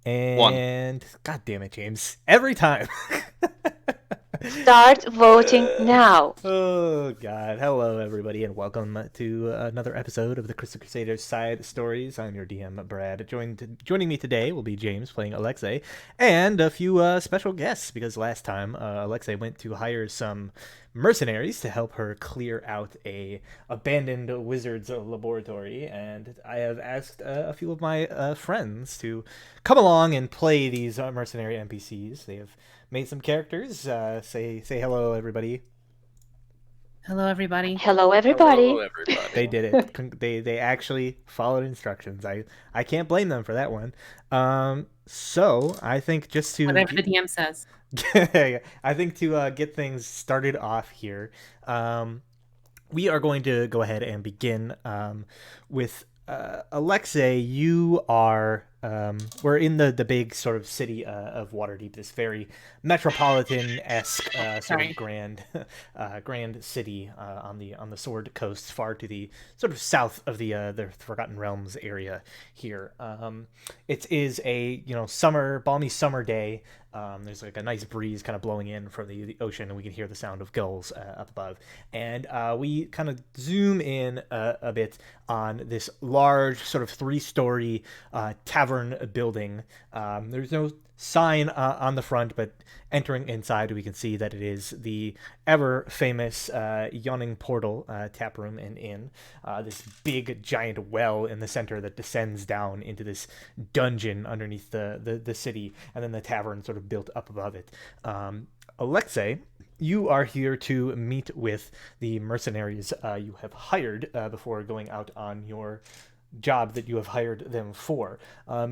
One. And god damn it, James. Every time. Start voting now. Oh god. Hello everybody and welcome to another episode of the Crusaders side stories. I'm your DM Brad. Joining me today will be James playing Alexei and a few special guests because last time Alexei went to hire some mercenaries to help her clear out a abandoned wizard's laboratory, and I have asked a few of my friends to come along and play these mercenary NPCs. They have made some characters. Say hello, everybody. Hello, everybody. Hello, Hello, everybody. They everybody. did it. They actually followed instructions. I can't blame them for that one. So I think just to Whatever the DM says. I think to get things started off here, um, we are going to go ahead and begin with Alexei. You are we're in the big sort of city of Waterdeep, this very metropolitan esque sort of Sorry. grand city on the Sword Coast, far to the sort of south of the Forgotten Realms area here. It is a balmy summer day. There's like a nice breeze kind of blowing in from the ocean, and we can hear the sound of gulls up above. And we kind of zoom in a bit on this large, sort of three-story tavern building. There's no sign on the front, but entering inside, we can see that it is the ever famous Yawning Portal tap room and inn. This big, giant well in the center that descends down into this dungeon underneath the city, and then the tavern sort of built up above it. Alexei, you are here to meet with the mercenaries you have hired before going out on your job that you have hired them for.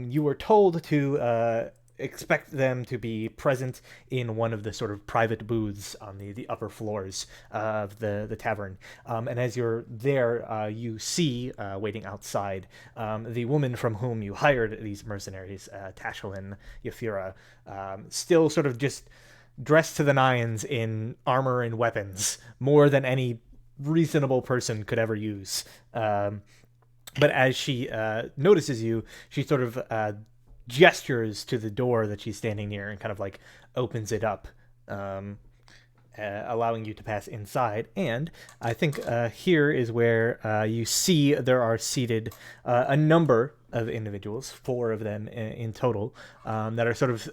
You were told to expect them to be present in one of the sort of private booths on the upper floors of the tavern. And as you're there, you see, waiting outside, the woman from whom you hired these mercenaries, Tashalin Yafira, still sort of just dressed to the nines in armor and weapons, more than any reasonable person could ever use. But as she notices you, she sort of gestures to the door that she's standing near and kind of like opens it up, allowing you to pass inside. And I think here is where you see there are seated a number of individuals, four of them in total, that are sort of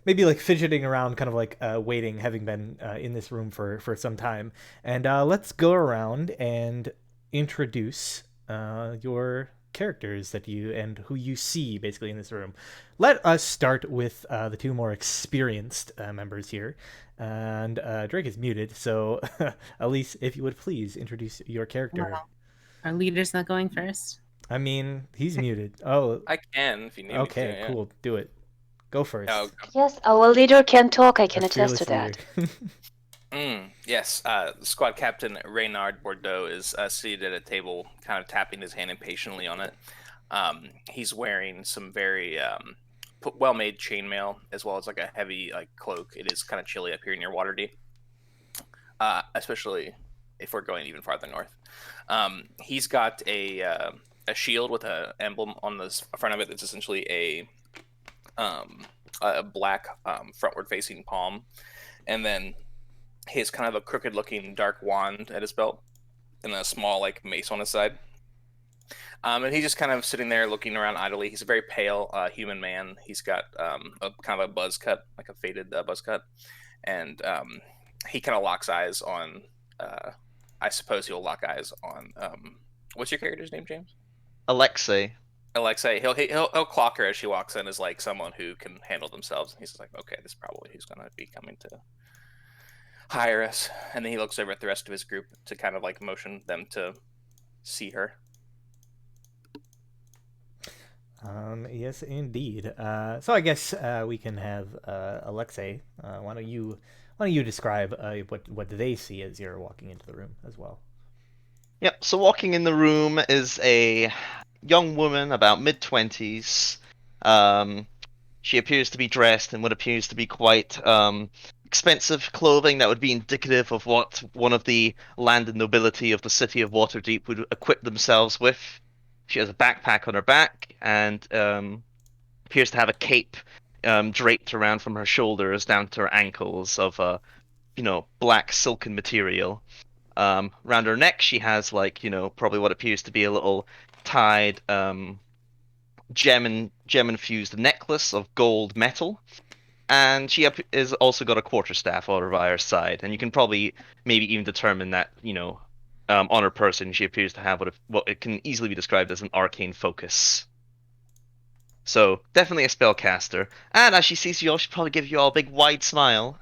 maybe like fidgeting around, kind of like waiting, having been in this room for some time. And let's go around and introduce your characters that you and who you see basically in this room. Let us start with the two more experienced members here. And Drake is muted, so Elise, if you would please introduce your character. Well, our leader's not going first. I mean, he's muted. Oh, I can if you need me to. okay, Yeah. cool. Do it. Go first. Oh, Yes, our leader can talk. I can Our attest to fearless that. leader. yes. Squad Captain Reynard Bordeaux is seated at a table, kind of tapping his hand impatiently on it. He's wearing some very well-made chainmail, as well as like a heavy cloak. It is kind of chilly up here near Waterdeep, especially if we're going even farther north. He's got a shield with an emblem on the front of it that's essentially a black frontward-facing palm, and then he has kind of a crooked-looking dark wand at his belt, and a small mace on his side. And he's just kind of sitting there looking around idly. He's a very pale human man. He's got a kind of a buzz cut, like a faded buzz cut, and he kind of locks eyes on. I suppose he'll lock eyes on. What's your character's name, James? Alexei. Alexei. He'll clock her as she walks in as like someone who can handle themselves. And he's just like, okay, this is probably who's going to be coming to hire us. And then he looks over at the rest of his group to kind of like motion them to see her. Yes, indeed. So I guess we can have Alexei. Why don't you describe what they see as you're walking into the room as well? Yep, so walking in the room is a young woman, about mid-20s. She appears to be dressed in what appears to be quite expensive clothing that would be indicative of what one of the landed nobility of the city of Waterdeep would equip themselves with. She has a backpack on her back, and appears to have a cape draped around from her shoulders down to her ankles of black silken material. Around her neck, she has probably what appears to be a little tied gem infused necklace of gold metal, and she is also got a quarterstaff over by her side. And you can probably maybe even determine that on her person she appears to have what it can easily be described as an arcane focus. So definitely a spellcaster. And as she sees you all, she'll probably give you all a big wide smile.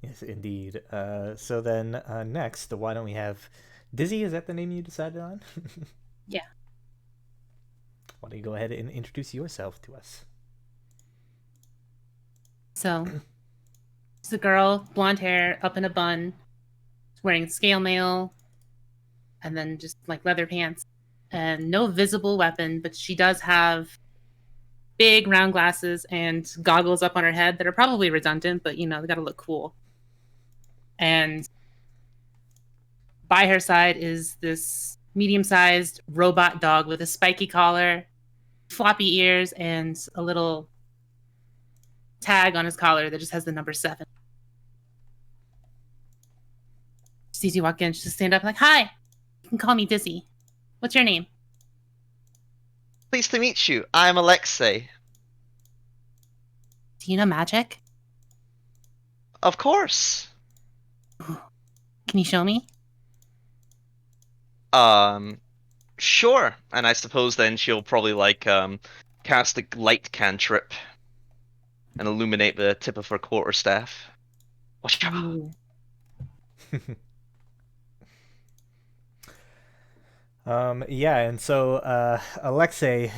Yes, indeed. So then next, why don't we have Dizzy? Is that the name you decided on? Yeah. Why don't you go ahead and introduce yourself to us? So, she's a girl, blonde hair, up in a bun, wearing scale mail, and then just like leather pants, and no visible weapon, but she does have big round glasses and goggles up on her head that are probably redundant, but they gotta look cool. And by her side is this medium-sized robot dog with a spiky collar, floppy ears, and a little tag on his collar that just has the number 7. She sees you walk in, she just stand up like, "Hi, you can call me Dizzy. What's your name?" Pleased to meet you. I'm Alexei. "Do you know magic? Of course. Can you show me?" Sure. And I suppose then she'll probably cast a light cantrip and illuminate the tip of her quarterstaff. Ooh. Yeah, and so Alexei,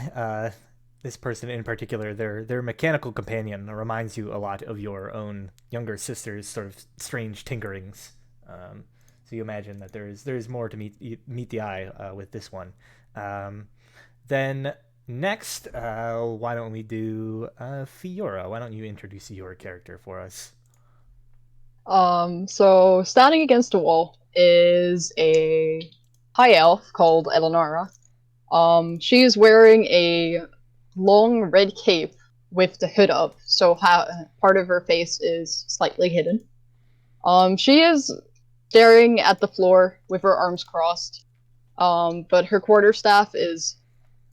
this person in particular, their mechanical companion reminds you a lot of your own younger sister's sort of strange tinkerings. So you imagine that there's more to meet the eye with this one. Then next, why don't we do Fiora? Why don't you introduce your character for us? So standing against a wall is a high elf called Eleonora. She is wearing a long red cape with the hood up, so part of her face is slightly hidden. She is staring at the floor with her arms crossed, but her quarterstaff is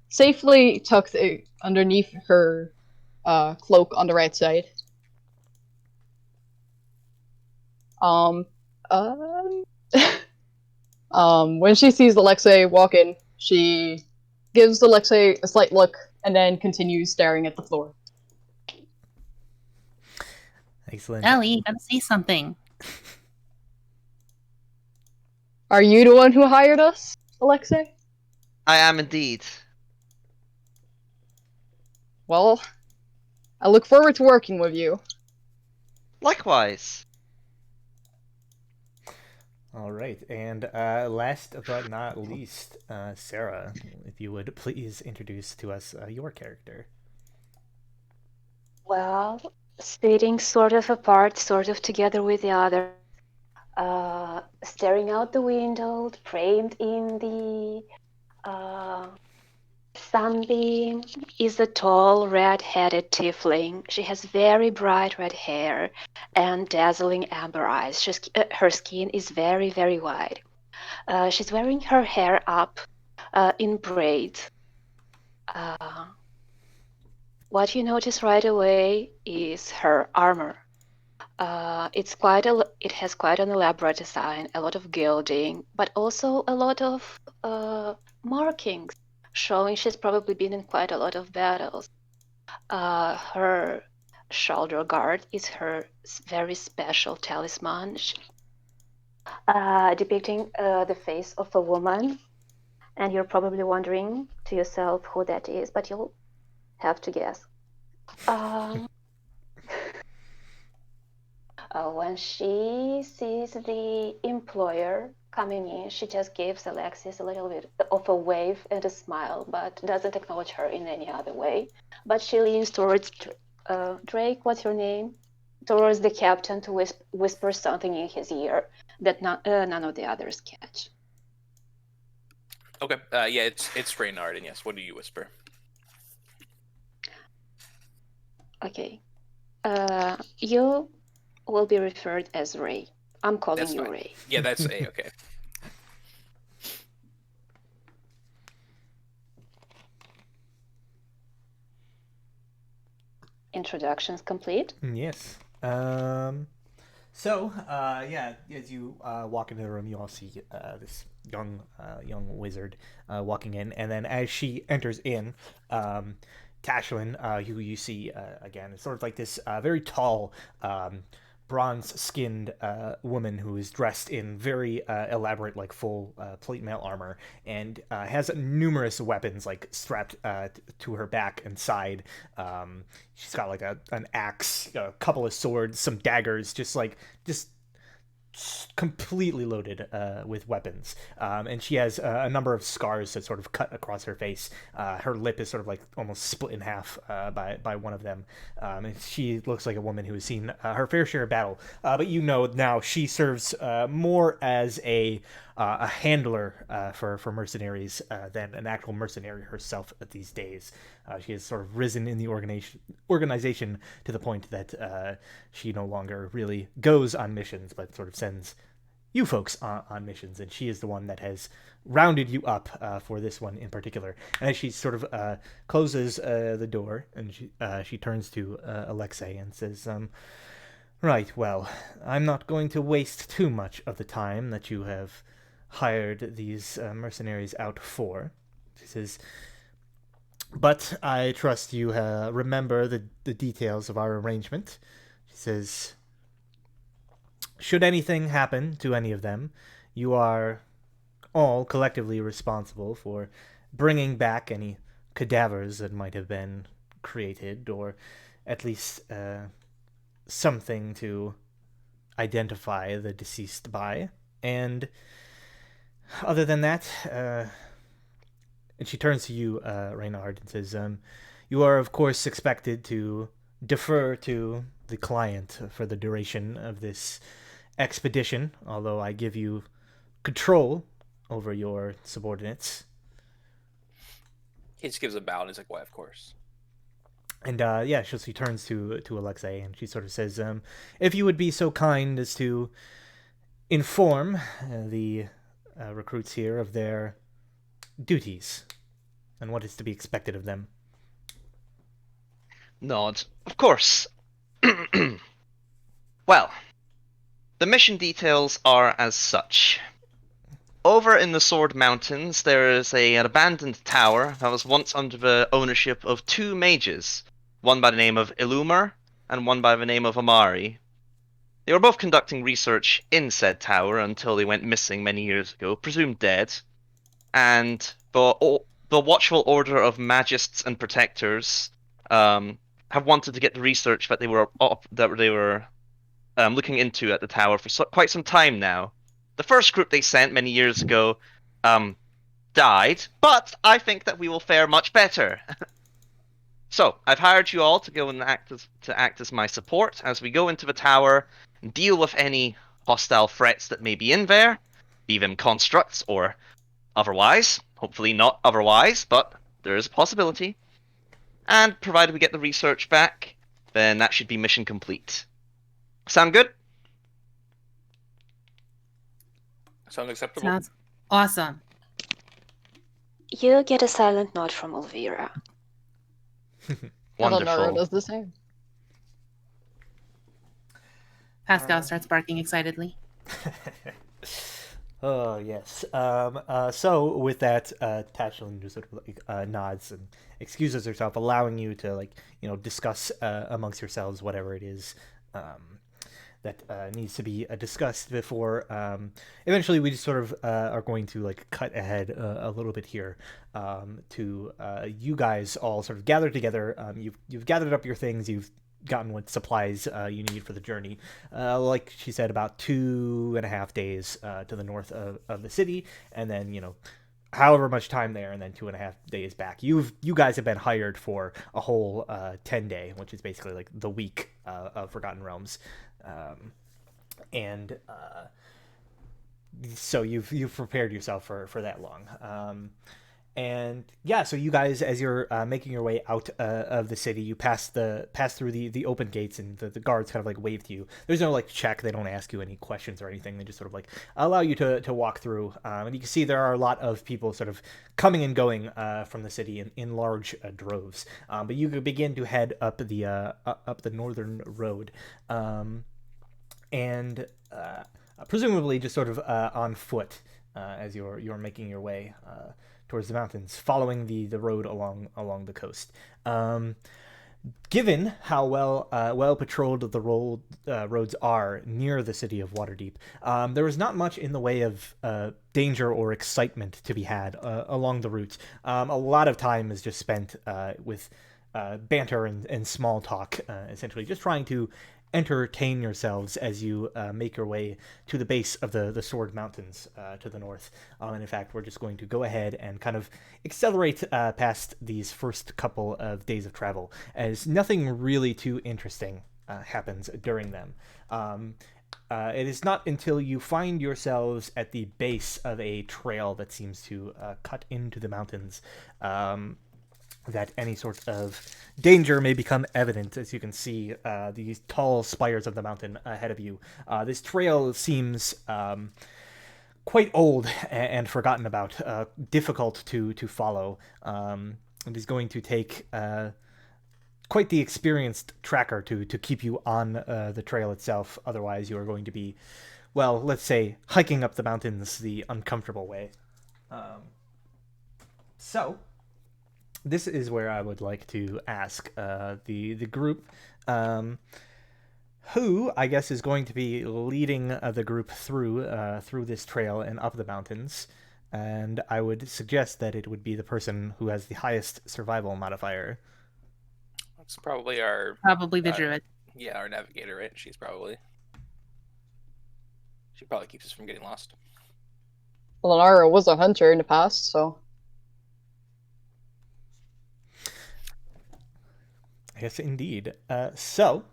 safely tucked underneath her cloak on the right side. When she sees Alexei walk in, she gives Alexei a slight look and then continues staring at the floor. Excellent. Ellie, you gotta say something. Are you the one who hired us, Alexei? I am indeed. Well, I look forward to working with you. Likewise. All right, and last but not least, Sarah, if you would please introduce to us your character. Well, sitting sort of apart, sort of together with the other, staring out the window, framed in the sunbeam, is a tall, red-headed tiefling. She has very bright red hair and dazzling amber eyes. Her skin is very, very white. She's wearing her hair up in braids. What you notice right away is her armor. It has quite an elaborate design, a lot of gilding, but also a lot of markings, showing she's probably been in quite a lot of battles. Her shoulder guard is her very special talisman, depicting the face of a woman. And you're probably wondering to yourself who that is, but you'll have to guess. When she sees the employer coming in, she just gives Alexis a little bit of a wave and a smile, but doesn't acknowledge her in any other way. But she leans towards Drake, what's your name? Towards the captain to whisper something in his ear that none of the others catch. Okay. Yeah, it's Reynard, and yes, what do you whisper? Okay. You will be referred as Ray. I'm calling That's you fine. Ray. Yeah, that's A. Okay. Introductions complete. Yes. Yeah, as you walk into the room, you all see this young wizard walking in, and then as she enters in, Tashlin, who you see again, is sort of like this very tall, bronze-skinned woman who is dressed in very elaborate, like full plate mail armor, and has numerous weapons like strapped to her back and side. She's got like an axe, a couple of swords, some daggers, just completely loaded with weapons. And she has a number of scars that sort of cut across her face. Her lip is sort of like almost split in half by one of them. And she looks like a woman who has seen her fair share of battle. But you know now she serves more as a handler for mercenaries than an actual mercenary herself these days. She has sort of risen in the organization to the point that she no longer really goes on missions, but sort of sends you folks on missions, and she is the one that has rounded you up for this one in particular. And as she sort of closes the door, and she turns to Alexei and says, "Right, well, I'm not going to waste too much of the time that you have hired these mercenaries out for." She says, "But I trust you remember the details of our arrangement." She says, "Should anything happen to any of them, you are all collectively responsible for bringing back any cadavers that might have been created, or at least something to identify the deceased by. And other than that, and she turns to you, Reynard, and says, you are, of course, expected to defer to the client for the duration of this expedition, although I give you control over your subordinates." He just gives a bow and he's like, "Why, of course." And yeah, she turns to Alexei, and she sort of says, "If you would be so kind as to inform the recruits here of their duties and what is to be expected of them." Nod. Of course. Well, the mission details are as such. Over in the Sword Mountains, there is an abandoned tower that was once under the ownership of two mages, one by the name of Illumar and one by the name of Amari. They were both conducting research in said tower until they went missing many years ago, presumed dead, and the Watchful Order of Magists and Protectors have wanted to get the research that they were looking into at the tower for quite some time now. The first group they sent many years ago died, but I think that we will fare much better. So I've hired you all to go and act as my support as we go into the tower and deal with any hostile threats that may be in there, be them constructs or otherwise. Hopefully not otherwise, but there is a possibility. And provided we get the research back, then that should be mission complete. Sound good? Sounds acceptable. Sounds awesome. You get a silent nod from Olvira. Eleanor Wonderful. does the same. Pascal starts barking excitedly. Oh, yes. So with that, Tashlin just sort of like nods and excuses herself, allowing you to discuss amongst yourselves whatever it is that needs to be discussed before. Eventually, we just sort of are going to cut ahead a little bit here to you guys all sort of gather together. You've gathered up your things. You've gotten what supplies you need for the journey. Like she said, about 2.5 days to the north of the city, and then however much time there, and then 2.5 days back. You guys have been hired for a whole 10-day, which is basically like the week of Forgotten Realms, and so you've prepared yourself for that long. And yeah, so you guys, as you're making your way out of the city, you pass through the open gates, and the guards kind of like wave to you. There's no like check; they don't ask you any questions or anything. They just sort of like allow you to walk through. And you can see there are a lot of people sort of coming and going from the city in large droves. But you could begin to head up the northern road, and presumably just sort of on foot as you're making your way towards the mountains, following the road along the coast. Given how well patrolled the roads are near the city of Waterdeep, there is not much in the way of danger or excitement to be had along the route. A lot of time is just spent with banter and small talk, essentially just trying to entertain yourselves as you make your way to the base of the Sword Mountains to the north. And in fact, we're just going to go ahead and kind of accelerate past these first couple of days of travel, as nothing really too interesting happens during them. It is not until you find yourselves at the base of a trail that seems to cut into the mountains that any sort of danger may become evident. As you can see, these tall spires of the mountain ahead of you. This trail seems quite old and forgotten about, difficult to follow. It is going to take quite the experienced tracker to keep you on the trail itself. Otherwise, you are going to be, well, let's say, hiking up the mountains the uncomfortable way. So this is where I would like to ask the group, who I guess is going to be leading the group through this trail and up the mountains. And I would suggest that it would be the person who has the highest survival modifier. It's probably the druid. Yeah, our navigator, right? She probably keeps us from getting lost. Lenara was a hunter in the past, so. Yes, indeed. So,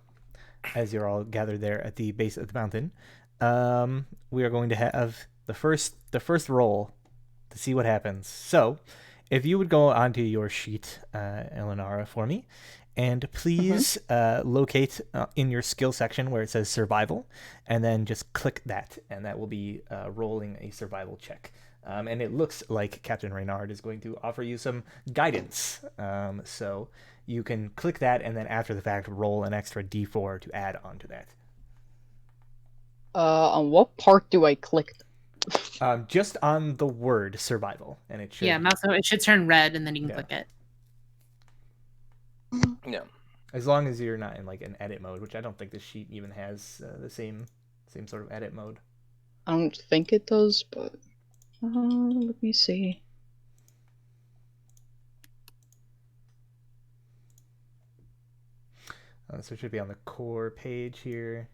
as you're all gathered there at the base of the mountain, we are going to have the first roll to see what happens. So, if you would go onto your sheet, Eleonora, for me, and please locate in your skill section where it says survival, and then just click that, and that will be rolling a survival check. And it looks like Captain Reynard is going to offer you some guidance. So you can click that, and then after the fact, roll an extra d4 to add on to that. On what part do I click? Just on the word survival, and it should. Yeah, mouse. It should turn red, and then you can click it. Yeah. As long as you're not in like an edit mode, which I don't think this sheet even has the same sort of edit mode. I don't think it does, but let me see. So it should be on the core page here.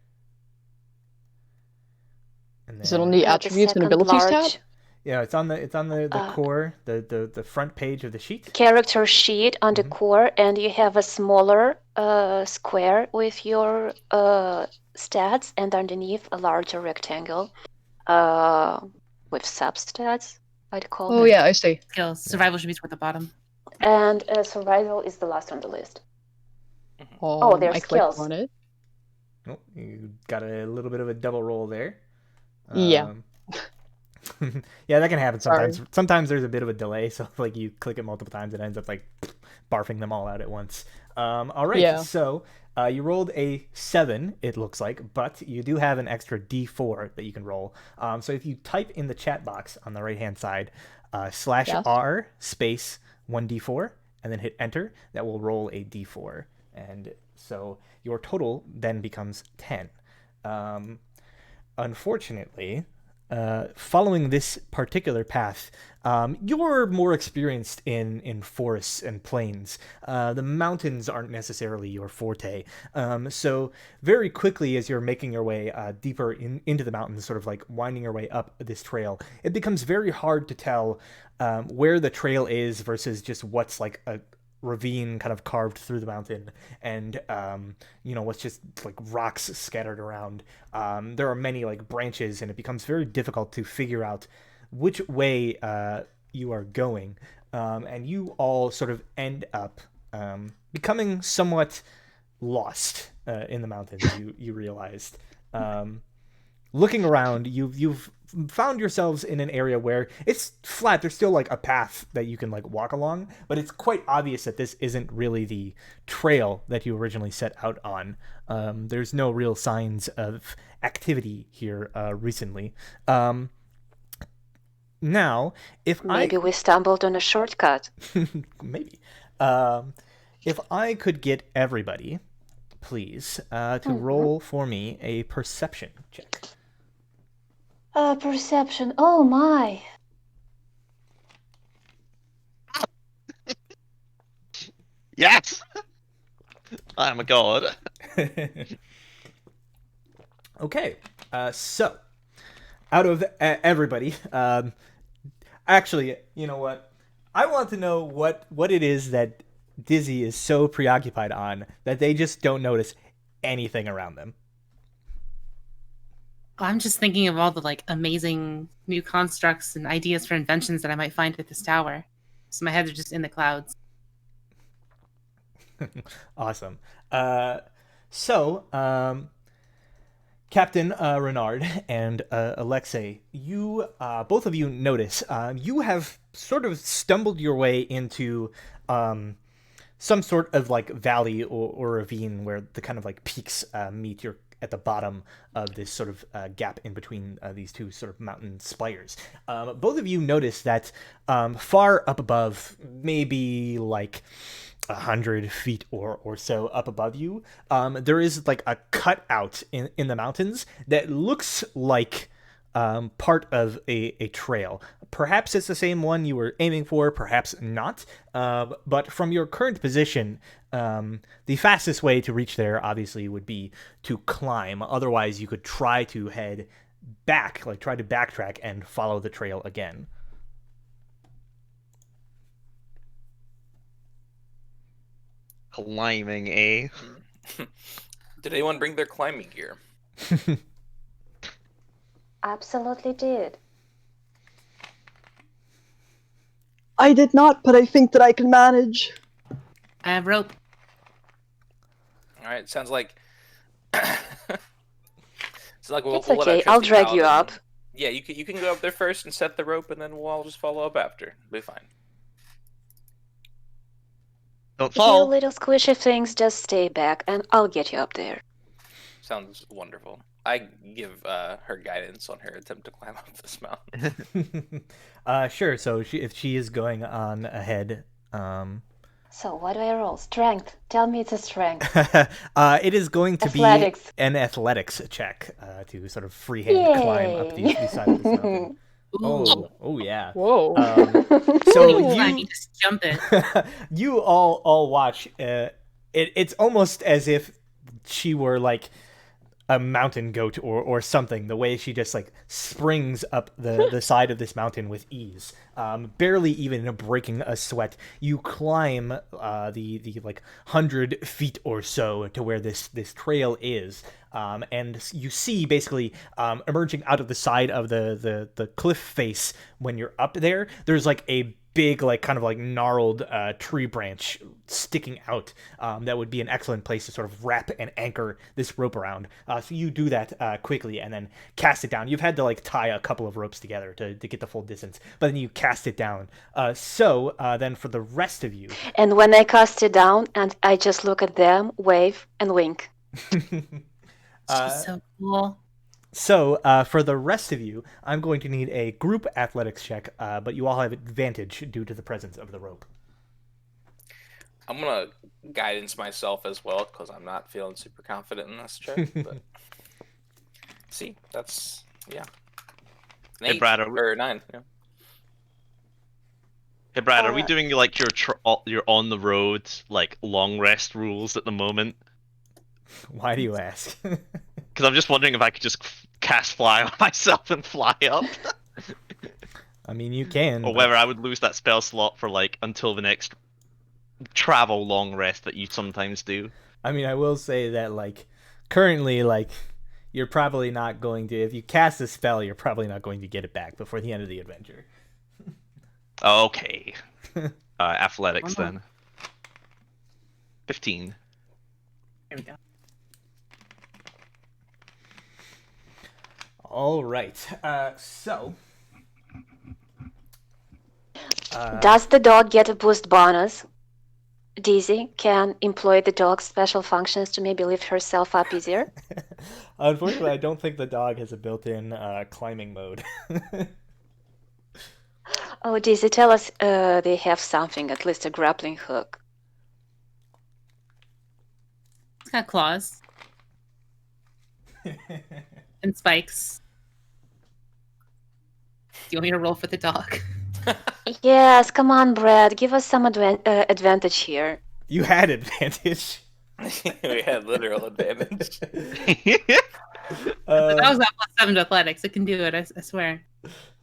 And then, is it on the attributes and abilities tab? Yeah, it's on the core, the front page of the sheet. Character sheet on the core, and you have a smaller square with your stats, and underneath a larger rectangle with substats, I'd call Oh, them. yeah, I see. Skills. Survival should be toward the bottom. And survival is the last on the list. There's I clicked skills. on it. Oh, you got a little bit of a double roll there. Yeah. Yeah, that can happen sometimes. Sorry. Sometimes there's a bit of a delay, so like you click it multiple times, it ends up like barfing them all out at once. All right, Yeah. so you rolled a 7, it looks like, but you do have an extra d4 that you can roll. So if you type in the chat box on the right-hand side, /r space 1d4, and then hit enter, that will roll a d4. And so your total then becomes 10. Unfortunately, following this particular path, you're more experienced in forests and plains. The mountains aren't necessarily your forte. So very quickly, as you're making your way deeper into the mountains, sort of like winding your way up this trail, it becomes very hard to tell where the trail is versus just what's like a ravine kind of carved through the mountain, and what's just like rocks scattered around. There are many like branches, and it becomes very difficult to figure out which way you are going. and you all sort of end up becoming somewhat lost in the mountains. You realized, looking around, you've found yourselves in an area where it's flat. There's still like a path that you can like walk along, but it's quite obvious that this isn't really the trail that you originally set out on. There's no real signs of activity here recently. Now, if Maybe we stumbled on a shortcut. maybe, if I could get everybody, please, to roll for me a perception check. Perception. Oh my. Yes! I am a god. Okay, so out of everybody, actually, you know what? I want to know what it is that Dizzy is so preoccupied on that they just don't notice anything around them. I'm just thinking of all the like amazing new constructs and ideas for inventions that I might find at this tower. So my heads are just in the clouds. Awesome. So, Captain Renard and Alexei, you both of you notice you have sort of stumbled your way into some sort of like valley or ravine where the kind of like peaks meet. You're at the bottom of this sort of gap in between these two sort of mountain spires. Both of you notice that far up above, maybe like 100 feet or so up above you, there is like a cutout in the mountains that looks like part of a trail. Perhaps it's the same one you were aiming for, perhaps not. But from your current position, the fastest way to reach there obviously would be to climb. Otherwise, you could try to head back, like try to backtrack and follow the trail again. Climbing, eh? Did anyone bring their climbing gear? Absolutely did. I did not, but I think that I can manage. I have rope. All right, sounds like we'll It's let our okay. I'll trusty drag you paladin- up. Yeah, you can go up there first and set the rope, and then we'll all just follow up after. It'll be fine. Don't You fall. little squishy things, just stay back, and I'll get you up there. Sounds wonderful. I give her guidance on her attempt to climb up this mountain. Sure. So if she is going on ahead, So what do I roll? Strength. Tell me it's a strength. it is going to Athletics. be an athletics check to sort of freehand climb up the side of this mountain. Oh yeah. Whoa. So Climb, you you just jump it. you all watch. It's almost as if she were like a mountain goat or something. The way she just like springs up the side of this mountain with ease, barely even breaking a sweat. You climb the like 100 feet or so to where this trail is, and you see basically emerging out of the side of the cliff face when you're up there. There's like a big, like kind of like gnarled tree branch sticking out that would be an excellent place to sort of wrap and anchor this rope around. So you do that quickly and then cast it down. You've had to like tie a couple of ropes together to get the full distance, but then you cast it down. So then for the rest of you, And when I cast it down, and I just look at them, wave, and wink. She's so cool. So, for the rest of you, I'm going to need a group athletics check, but you all have advantage due to the presence of the rope. I'm gonna guidance myself as well because I'm not feeling super confident in this check. But see, that's yeah. Hey, Brad, or 9. Yeah. Hey Brad, are we doing like your on the road like long rest rules at the moment? Why do you ask? Because I'm just wondering if I could just cast fly on myself and fly up, I mean, you can. or whether I would lose that spell slot for like until the next travel long rest that you sometimes do. I mean, I will say that like currently, like you're probably not going to. If you cast a spell, you're probably not going to get it back before the end of the adventure. Okay. Athletics Oh. then. 15. There we go. All right. So. Does the dog get a boost bonus? Dizzy can employ the dog's special functions to maybe lift herself up easier. Unfortunately, I don't think the dog has a built-in climbing mode. Oh, Dizzy, tell us they have something, at least a grappling hook. It's got claws and spikes. Do you want me to roll for the dog? Yes, come on, Brad. Give us some advantage here. You had advantage. We had literal advantage. That was that +7 to athletics. It can do it, I swear.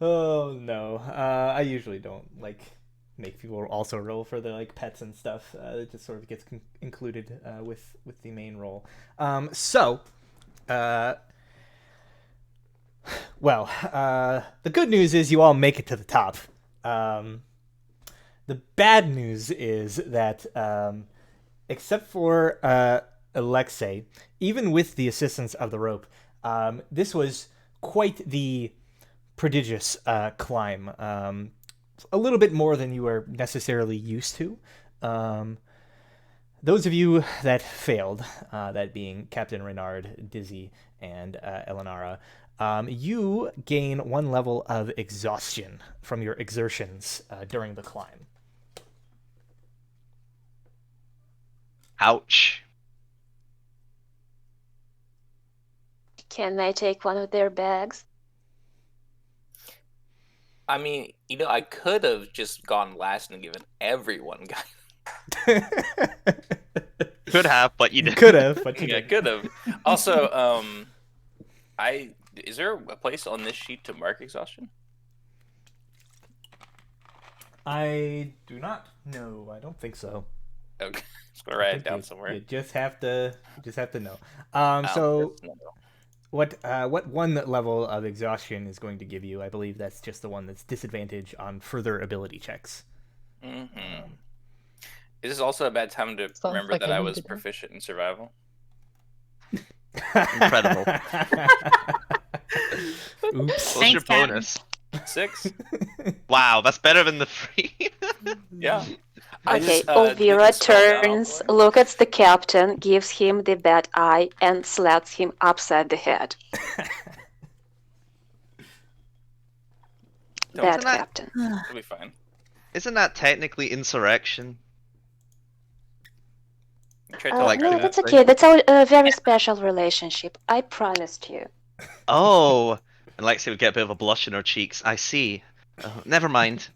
Oh no, I usually don't like make people also roll for the like pets and stuff. It just sort of gets included with the main roll. The good news is you all make it to the top. The bad news is that except for Alexei, even with the assistance of the rope, this was quite the prodigious climb. A little bit more than you were necessarily used to. Those of you that failed, that being Captain Renard, Dizzy, and Elenara, you gain 1 level of exhaustion from your exertions during the climb. Ouch. Can I take one of their bags? I mean, I could have just gone last and given everyone guys. Could have, but you didn't. Could have, but you Yeah, didn't. could have. Also, is there a place on this sheet to mark exhaustion? I do not know. I don't think so. Okay, just gonna write it down somewhere. You just have to know. No. What 1 level of exhaustion is going to give you? I believe that's just the one that's disadvantage on further ability checks. Mm-hmm. Is this also a bad time to remember like that I I need was to know. proficient in survival? Incredible. Oops. What's Thanks, your Captain. bonus? 6? Wow, that's better than the 3. Yeah. Okay, did Olvira this spell down turns, all the way? looks at the captain, gives him the bad eye, and slaps him upside the head. Bad Isn't that- captain. It'll be fine. Isn't that technically insurrection? Try to like No, that, that's right? okay. That's a very special relationship. I promised you. Oh, and Lexi would get a bit of a blush in her cheeks. I see. Never mind.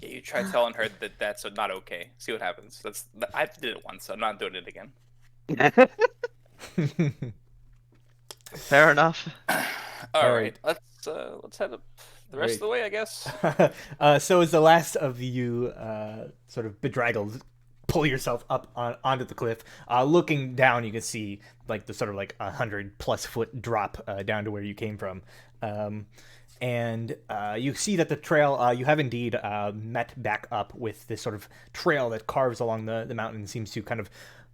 Yeah, you try telling her that that's not okay. See what happens. I did it once. So I'm not doing it again. Fair enough. All right. right. Let's head up the rest of the way, I guess. So as the last of you sort of bedraggled pull yourself up onto the cliff, looking down, you can see like the sort of like 100+ foot drop down to where you came from. And you see that the trail, you have indeed met back up with this sort of trail that carves along the mountain and seems to kind of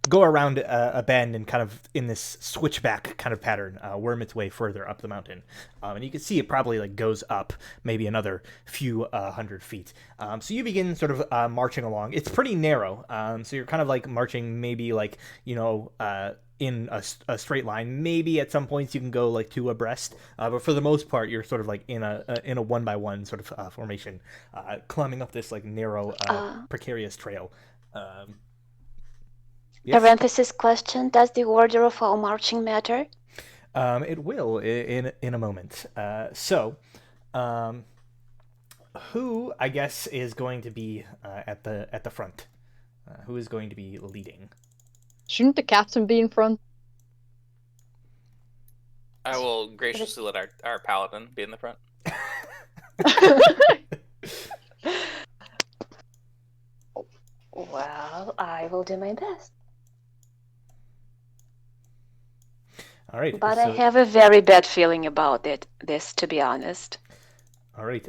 go around a bend and kind of in this switchback kind of pattern, worm its way further up the mountain. And you can see it probably like goes up maybe another few 100 feet. So you begin sort of marching along. It's pretty narrow. So you're kind of like marching maybe like, in a straight line. Maybe at some points you can go like 2 abreast, but for the most part you're sort of like in a 1x1 sort of formation, climbing up this like narrow, precarious trail. Yes? Parenthesis question: does the order of our marching matter? It will in a moment. Who I guess is going to be at the front? Who is going to be leading? Shouldn't the captain be in front? I will graciously let our paladin be in the front. Well, I will do my best. All right. But I have a very bad feeling about this, to be honest. All right.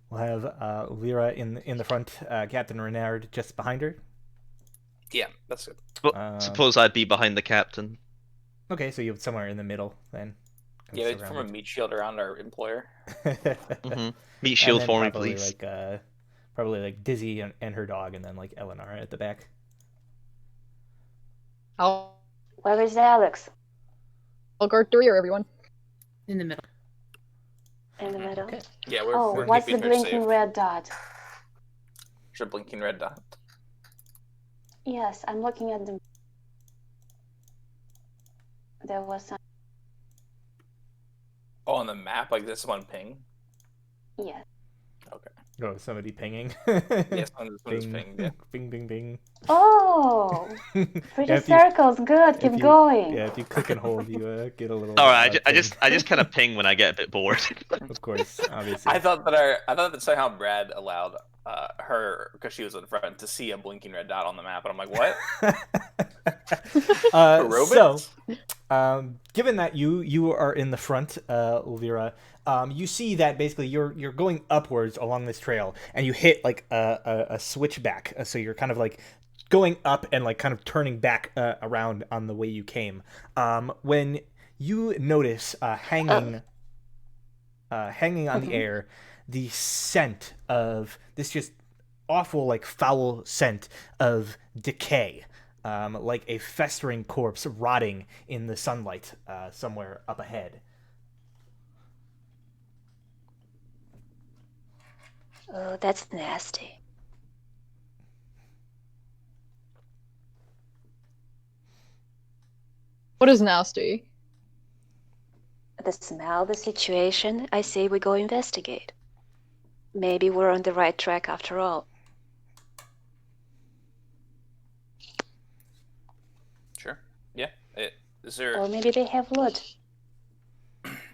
We'll have Olvira in the front, Captain Renard just behind her. Yeah, that's good. Suppose I'd be behind the captain. Okay, so you're somewhere in the middle then. Yeah, from a meat shield around our employer. Meat shield for me, probably please. Probably like Dizzy and her dog, and then like Eleanor at the back. Where is Alex? I'll guard the rear, everyone. In the middle. In the middle. Okay. Yeah, we're what's the keeping her blinking safe. red dot? There's a blinking red dot. Yes, I'm looking at the. There was some. Oh, on the map, like this one ping. Yes. Okay. Oh, somebody pinging. Yes, someone's pinged. Yeah. Bing, bing, bing. Oh, pretty Yeah, circles. Good. Keep going. Yeah, if you click and hold, you get a little. All right, I ping. just kind of ping when I get a bit bored. Of course, obviously. I thought that somehow Brad allowed her, because she was in front, to see a blinking red dot on the map, and I'm like, what? Robots? Given that you are in the front, Olvira, you see that basically you're going upwards along this trail, and you hit like a switchback, so you're kind of like going up and like kind of turning back around on the way you came. When you notice hanging on the air, the scent of this just awful, like foul scent of decay, like a festering corpse rotting in the sunlight somewhere up ahead. Oh, that's nasty. What is nasty? The smell, the situation. I say we go investigate. Maybe we're on the right track after all. Sure. Yeah. Is there? Or maybe they have loot.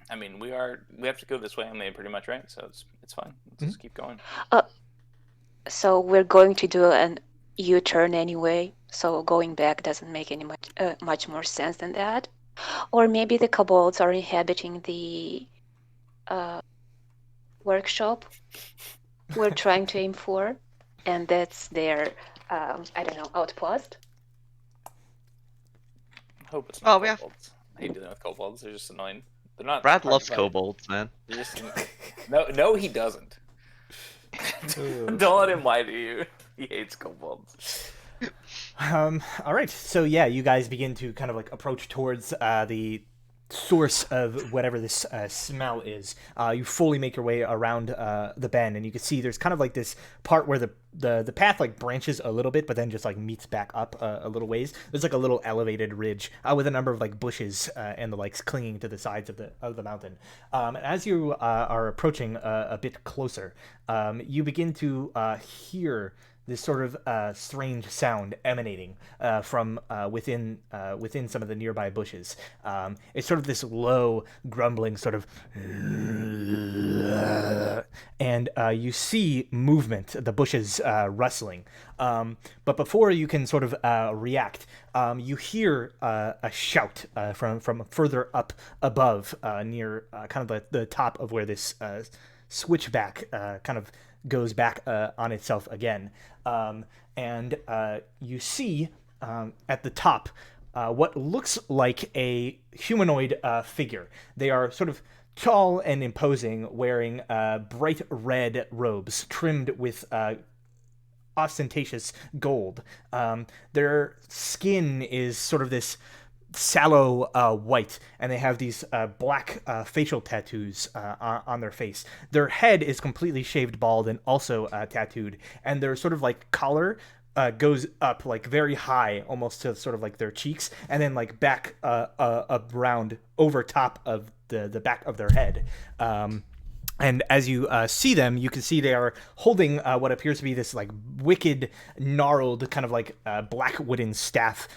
I mean, we have to go this way, and they pretty much right, so it's fine. Let's just keep going. So we're going to do an U-turn anyway. So going back doesn't make any much more sense than that. Or maybe the kobolds are inhabiting the workshop we're trying to aim for, and that's their outpost. I hope it's not Oh, yeah. kobolds. I hate dealing with kobolds. They're just annoying. They're not. Brad hard to loves fight. kobolds, man. They're just no, he doesn't. Don't let him lie to you. He hates kobolds. All right, so yeah, you guys begin to kind of like approach towards the source of whatever this smell is. You fully make your way around the bend, and you can see there's kind of like this part where the path like branches a little bit, but then just like meets back up a little ways. There's like a little elevated ridge with a number of like bushes and the likes clinging to the sides of the mountain. And as you are approaching a bit closer, you begin to hear this sort of strange sound emanating from within some of the nearby bushes. It's sort of this low, grumbling sort of, and you see movement, the bushes rustling. But before you can sort of react, you hear a shout from further up above, near kind of the top of where this switchback kind of goes back on itself again. And you see at the top what looks like a humanoid figure. They are sort of tall and imposing, wearing bright red robes trimmed with ostentatious gold. Their skin is sort of this sallow white, and they have these black facial tattoos on their face. Their head is completely shaved bald and also tattooed, and their sort of like collar goes up like very high, almost to sort of like their cheeks, and then like back around over top of the back of their head. And as you see them, you can see they are holding what appears to be this like wicked, gnarled kind of like black wooden staff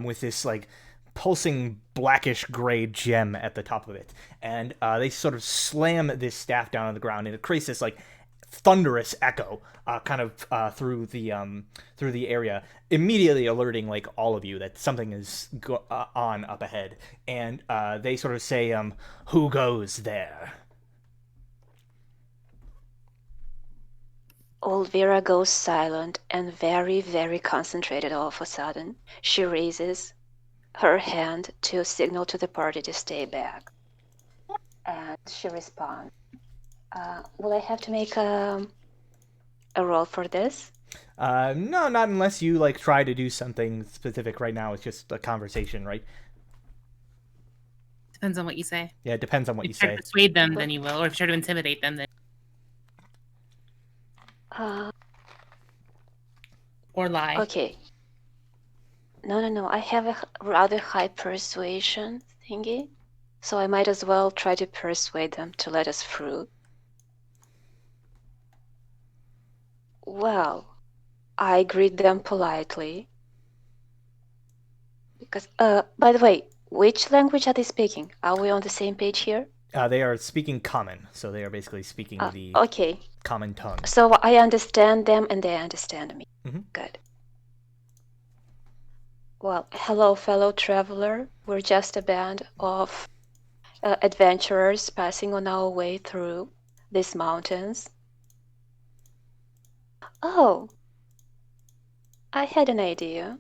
with this like pulsing blackish gray gem at the top of it. And they sort of slam this staff down on the ground, and it creates this like thunderous echo kind of through the area, immediately alerting like all of you that something is on up ahead. And they sort of say, who goes there? Olvira goes silent and very, very concentrated all of a sudden. She raises her hand to signal to the party to stay back. And she responds. Will I have to make a roll for this? No, not unless you like try to do something specific. Right now, it's just a conversation, right? Depends on what you say. Yeah, it depends on what If you you try say. to persuade them, then you will. Or if you try to intimidate them, then. Or lie. Okay. No. I have a rather high persuasion thingy, so I might as well try to persuade them to let us through. Well, I greet them politely. Because, by the way, which language are they speaking? Are we on the same page here? They are speaking common, so they are basically speaking the Okay. common tongue. So I understand them and they understand me. Mhm. Good. Well, hello, fellow traveler. We're just a band of adventurers passing on our way through these mountains. Oh, I had an idea.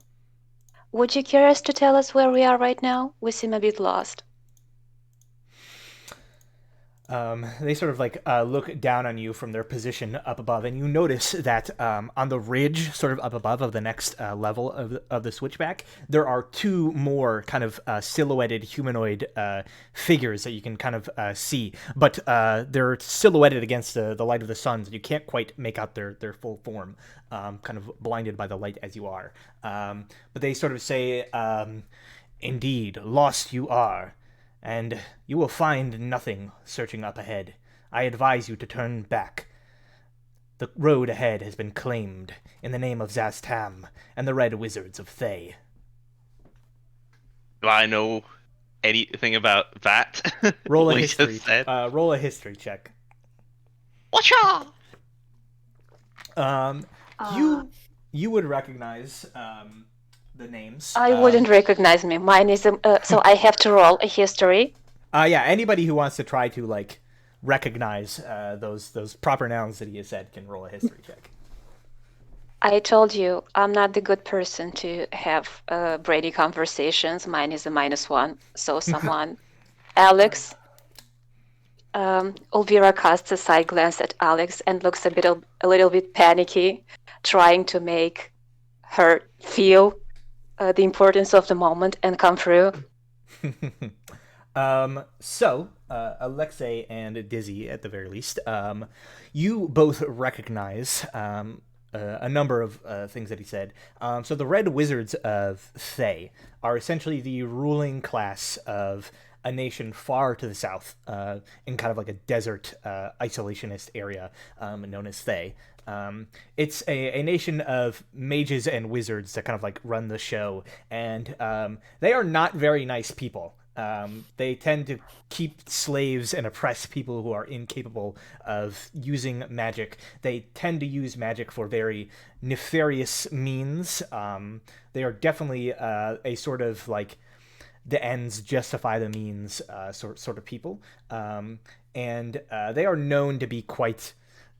Would you care us to tell us where we are right now? We seem a bit lost. They sort of like look down on you from their position up above, and you notice that on the ridge, sort of up above of the next level of the switchback, there are two more kind of silhouetted humanoid figures that you can kind of see, but they're silhouetted against the light of the sun, so you can't quite make out their full form, kind of blinded by the light as you are. But they sort of say, "Indeed, lost you are. And you will find nothing searching up ahead. I advise you to turn back. The road ahead has been claimed in the name of Zastam and the Red Wizards of Thay." Do I know anything about that? Roll a What he history. just said? Roll a history check. Watch out! You would recognize the names. I wouldn't recognize me. Mine is so I have to roll a history. Yeah, anybody who wants to try to like recognize those proper nouns that he has said can roll a history check. I told you I'm not the good person to have Brady conversations. Mine is a -1. So someone, Alex. Olvira casts a side glance at Alex and looks a little bit panicky, trying to make her feel the importance of the moment and come through. So, Alexei and Dizzy, at the very least, you both recognize a number of things that he said. So the Red Wizards of Thay are essentially the ruling class of a nation far to the south, in kind of like a desert, isolationist area known as Thay. It's a nation of mages and wizards that kind of like run the show, and they are not very nice people. They tend to keep slaves and oppress people who are incapable of using magic. They tend to use magic for very nefarious means. They are definitely a sort of like the ends justify the means sort of people. And they are known to be quite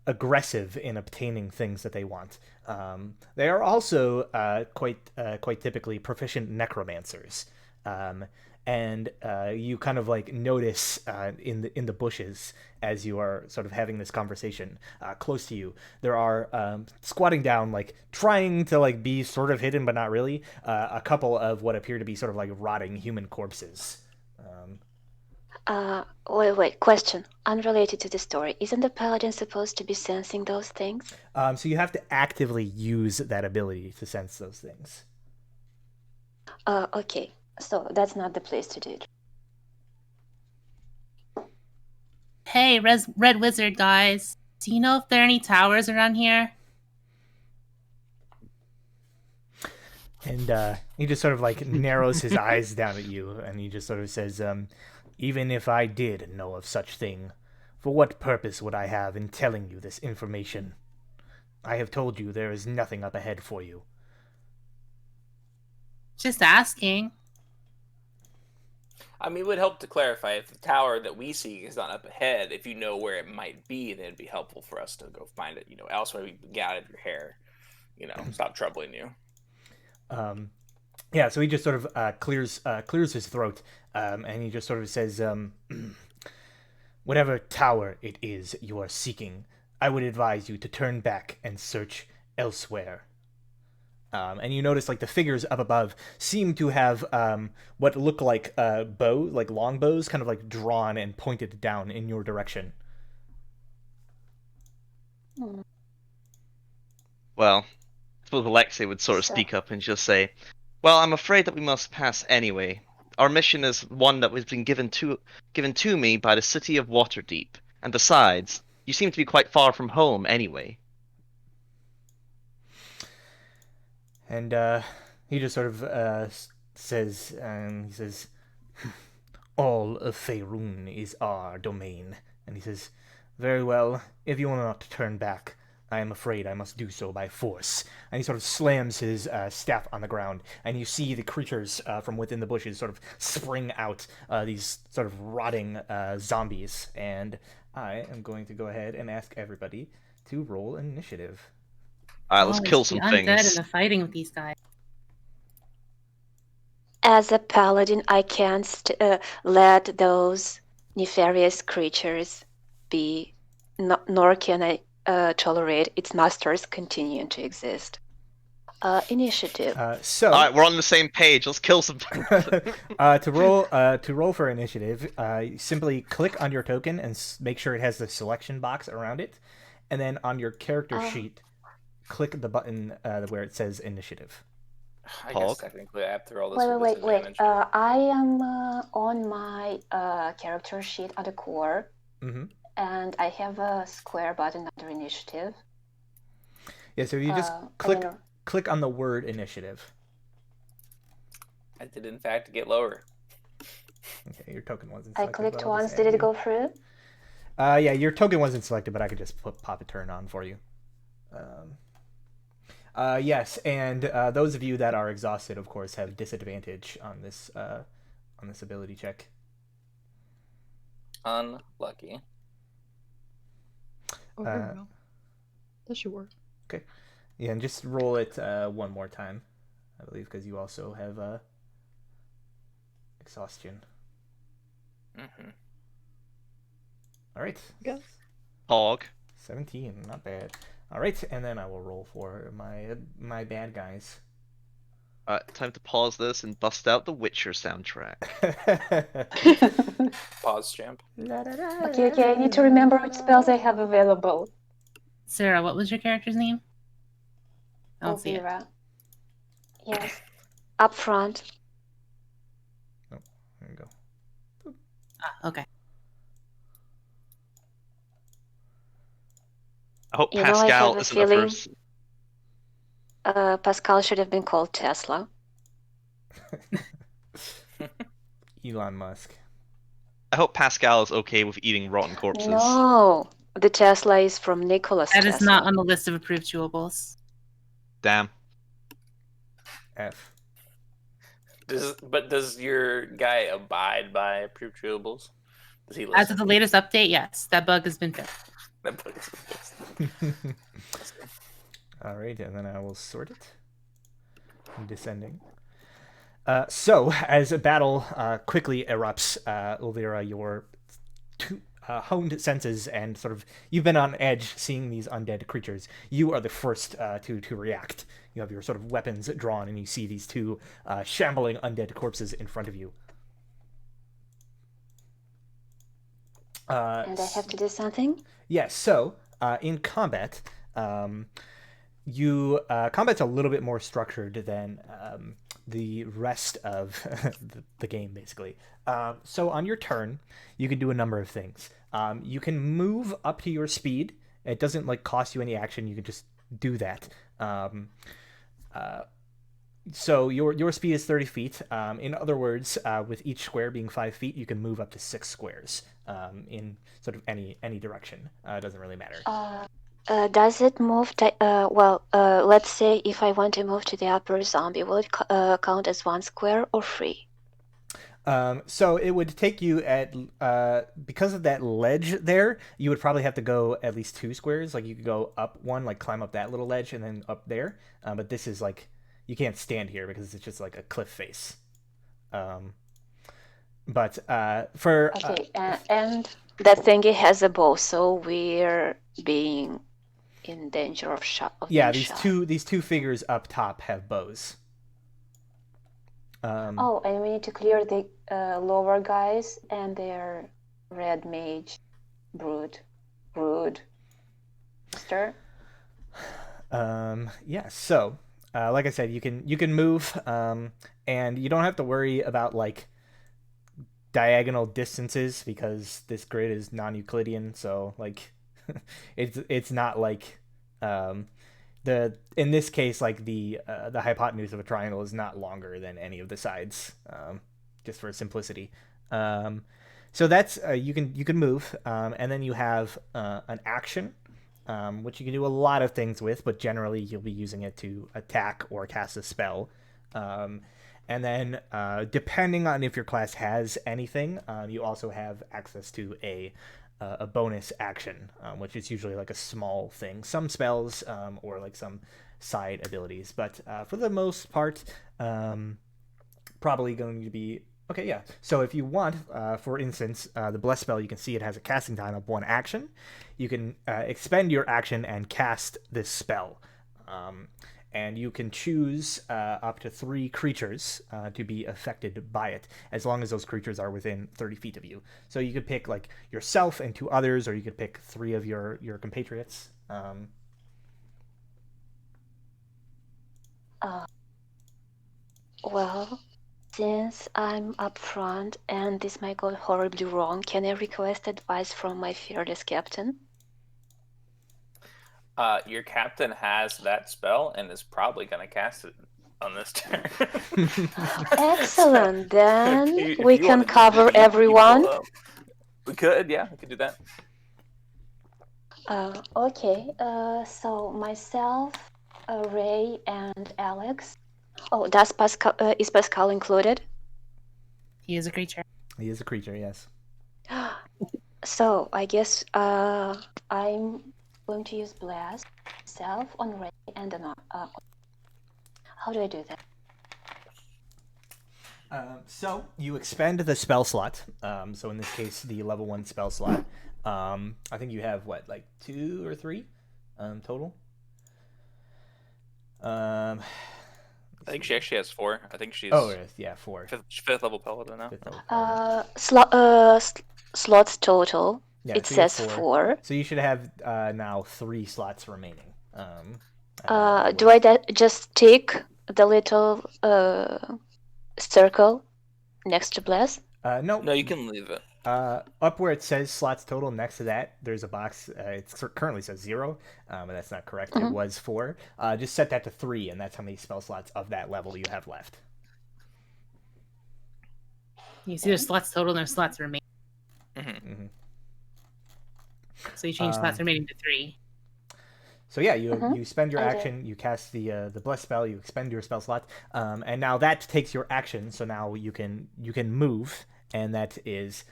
aggressive in obtaining things that they want. They are also quite typically proficient necromancers. And you kind of like notice in the bushes as you are sort of having this conversation close to you, there are squatting down, like trying to like be sort of hidden but not really, a couple of what appear to be sort of like rotting human corpses. Wait, question. Unrelated to the story. Isn't the paladin supposed to be sensing those things? So you have to actively use that ability to sense those things. Okay. So that's not the place to do it. Hey, Red Wizard guys. Do you know if there are any towers around here? And he just sort of like narrows his eyes down at you, and he just sort of says, "Even if I did know of such thing, for what purpose would I have in telling you this information? I have told you there is nothing up ahead for you." Just asking. I mean, it would help to clarify if the tower that we see is not up ahead. If you know where it might be, then it'd be helpful for us to go find it. Elsewhere we can get out of your hair. Stop troubling you. Yeah, so he just sort of clears his throat, and he just sort of says, "Whatever tower it is you are seeking, I would advise you to turn back and search elsewhere." And you notice, like, the figures up above seem to have what look like bows, like long bows, kind of like drawn and pointed down in your direction. Well, I suppose Alexei would sort of speak up and just say, "Well, I'm afraid that we must pass anyway. Our mission is one that was been given to me by the city of Waterdeep, and besides, you seem to be quite far from home anyway." And he just sort of says, "All of Faerun is our domain." And he says, "Very well, if you will not turn back, I am afraid I must do so by force." And he sort of slams his staff on the ground, and you see the creatures from within the bushes sort of spring out, these sort of rotting zombies. And I am going to go ahead and ask everybody to roll initiative. Alright, let's kill some the undead things. and the fighting with these guys. As a paladin, I can't let those nefarious creatures be, nor can I tolerate its masters continuing to exist. Initiative. Alright, we're on the same page. Let's kill some things. To roll for initiative, simply click on your token and make sure it has the selection box around it, and then on your character sheet, click the button where it says initiative. I guess technically I have to roll this. Wait. I am on my character sheet at the core, and I have a square button under initiative. Yeah, so you just click on the word initiative. I did, in fact, get lower. Okay, your token wasn't selected. I clicked once. Did it go through? Yeah, your token wasn't selected, but I could just pop a turn on for you. Yes, and those of you that are exhausted, of course, have disadvantage on this ability check. Unlucky. Oh, there we go. That should work. Okay. Yeah, and just roll it one more time, I believe, because you also have exhaustion. All right. Yes. Hog. 17, not bad. All right, and then I will roll for my bad guys. Time to pause this and bust out the Witcher soundtrack. Pause, champ. Okay, I need to remember which spells I have available. Sarah, what was your character's name? I don't see it. Olvira. Yes. Up front. Oh, there you go. Okay. I hope I Pascal have a isn't the feeling first. Pascal should have been called Tesla. Elon Musk. I hope Pascal is okay with eating rotten corpses. No, the Tesla is from Nicholas That Tesla. is not on the list of approved chewables. Damn. F. Does your guy abide by approved chewables? Does he listen? As of the latest update, yes, that bug has been fixed. All right, and then I will sort it. Descending. So, as a battle quickly erupts, Olvira, your honed senses and sort of you've been on edge seeing these undead creatures. You are the first to react. You have your sort of weapons drawn, and you see these two shambling undead corpses in front of you. And I have to do something? Yes, so in combat, combat's a little bit more structured than the rest of the game, basically. So on your turn, you can do a number of things. You can move up to your speed. It doesn't cost you any action. You can just do that. So your speed is 30 feet. In other words, with each square being 5 feet, you can move up to 6 squares in sort of any direction. It doesn't really matter. Does it move? Let's say if I want to move to the upper zombie, will it count as 1 square or 3? So it would take you at because of that ledge there, you would probably have to go at least 2 squares. Like you could go up one, like climb up that little ledge, and then up there. But this is like you can't stand here because it's just like a cliff face. But for Okay, and that thingy has a bow, so we're being in danger of shot. yeah, these two figures up top have bows. Oh, and we need to clear the lower guys and their red mage, brood, stir. Yeah. So, like I said, you can move, and you don't have to worry about like diagonal distances because this grid is non-Euclidean. So like, it's not like in this case like the hypotenuse of a triangle is not longer than any of the sides, just for simplicity. So that's you can move, and then you have an action, which you can do a lot of things with, but generally you'll be using it to attack or cast a spell. And then, depending on if your class has anything, you also have access to a bonus action, which is usually like a small thing. Some spells, or like some side abilities. But for the most part, probably going to be... Okay, yeah. So if you want, for instance, the Bless spell, you can see it has a casting time of 1 action. You can expend your action and cast this spell. And you can choose up to 3 creatures to be affected by it, as long as those creatures are within 30 feet of you. So you could pick like yourself and 2 others, or you could pick 3 of your compatriots. Well, since I'm up front and this might go horribly wrong, can I request advice from my fearless captain? Your captain has that spell and is probably going to cast it on this turn. Excellent. Then we can cover everyone. We could, yeah, we could do that. Okay. So myself, Ray, and Alex. Oh, is Pascal included? He is a creature. He is a creature, yes. So I guess I'm going to use Blast myself on Ray and on. How do I do that? So you expend the spell slot. So in this case, the level 1 spell slot. I think you have what, like 2 or 3 total. I think she actually has 4. I think she's. Oh yeah, 4. Fifth level paladin now. Slots total. Yeah, it so you have says 4. So you should have now 3 slots remaining. Do I just tick the little circle next to Bless? No. No, you can leave it. Up where it says slots total, next to that, there's a box. It currently says 0, but that's not correct. Mm-hmm. It was 4. Just set that to 3, and that's how many spell slots of that level you have left. You see there's slots total and there's slots remaining. Mm-hmm. So you change slots remaining to 3. So yeah, you spend your action, you cast the Bless spell, you expend your spell slot, and now that takes your action. So now you can move, and that is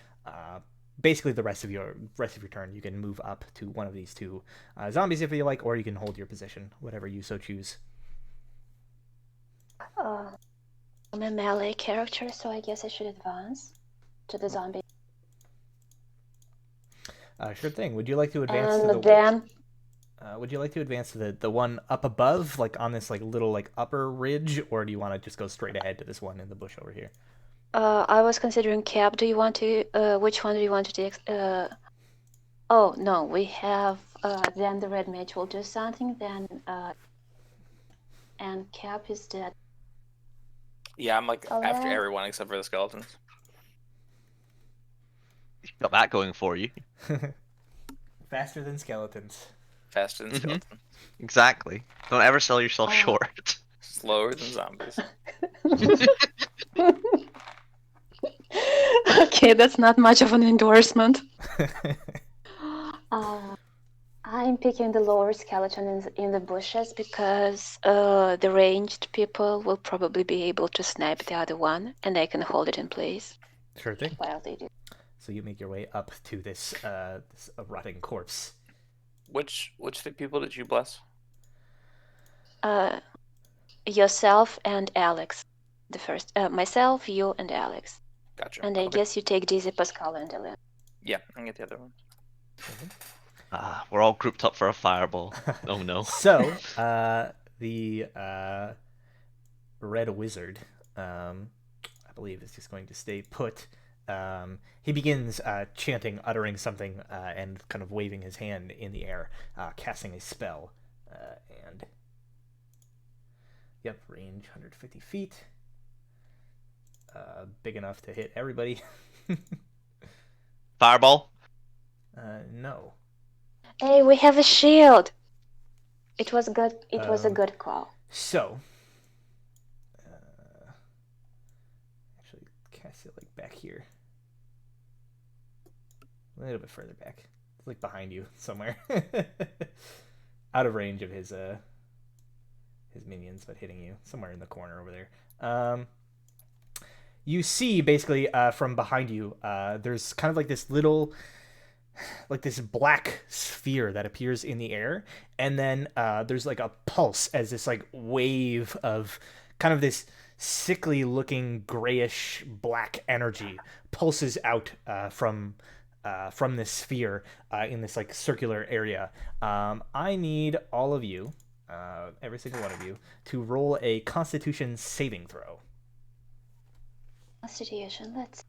basically the rest of your turn. You can move up to one of these 2 zombies if you like, or you can hold your position, whatever you so choose. I'm a melee character, so I guess I should advance to the zombie. Sure thing. Would you like to advance and to the then would you like to advance to the one up above, like on this like little like upper ridge, or do you want to just go straight ahead to this one in the bush over here? I was considering Cap. Do you want to? Which one do you want to take? Oh no, we have. Then the red mage will do something. Then and Cap is dead. Yeah, I'm like All after right. everyone except for the skeletons. You got that going for you. Faster than skeletons. Faster than skeletons. Exactly. Don't ever sell yourself short. Slower than zombies. Okay, that's not much of an endorsement. I'm picking the lower skeleton in the bushes because the ranged people will probably be able to snipe the other one, and I can hold it in place Sure thing. while they do. So you make your way up to this rotting corpse. Which 3 people did you bless? Yourself and Alex. The first, myself, you, and Alex. Gotcha. And I Okay. guess you take Dizzy, Pascal, and Ellen. Yeah, I can get the other one. We're all grouped up for a fireball. Oh no. So, the red wizard, I believe, is just going to stay put. He begins chanting, uttering something, and kind of waving his hand in the air, casting a spell. And yep, range 150 feet. Big enough to hit everybody. Fireball? No. Hey, we have a shield. It was good. It was a good call. So, actually, cast it like back here, a little bit further back, it's like behind you somewhere, out of range of his minions, but hitting you somewhere in the corner over there. You see basically from behind you, there's kind of like this little, like this black sphere that appears in the air, and then there's like a pulse as this like wave of kind of this sickly looking grayish black energy pulses out from this sphere in this like circular area. I need all of you, every single one of you, to roll a Constitution saving throw. Constitution. Let's.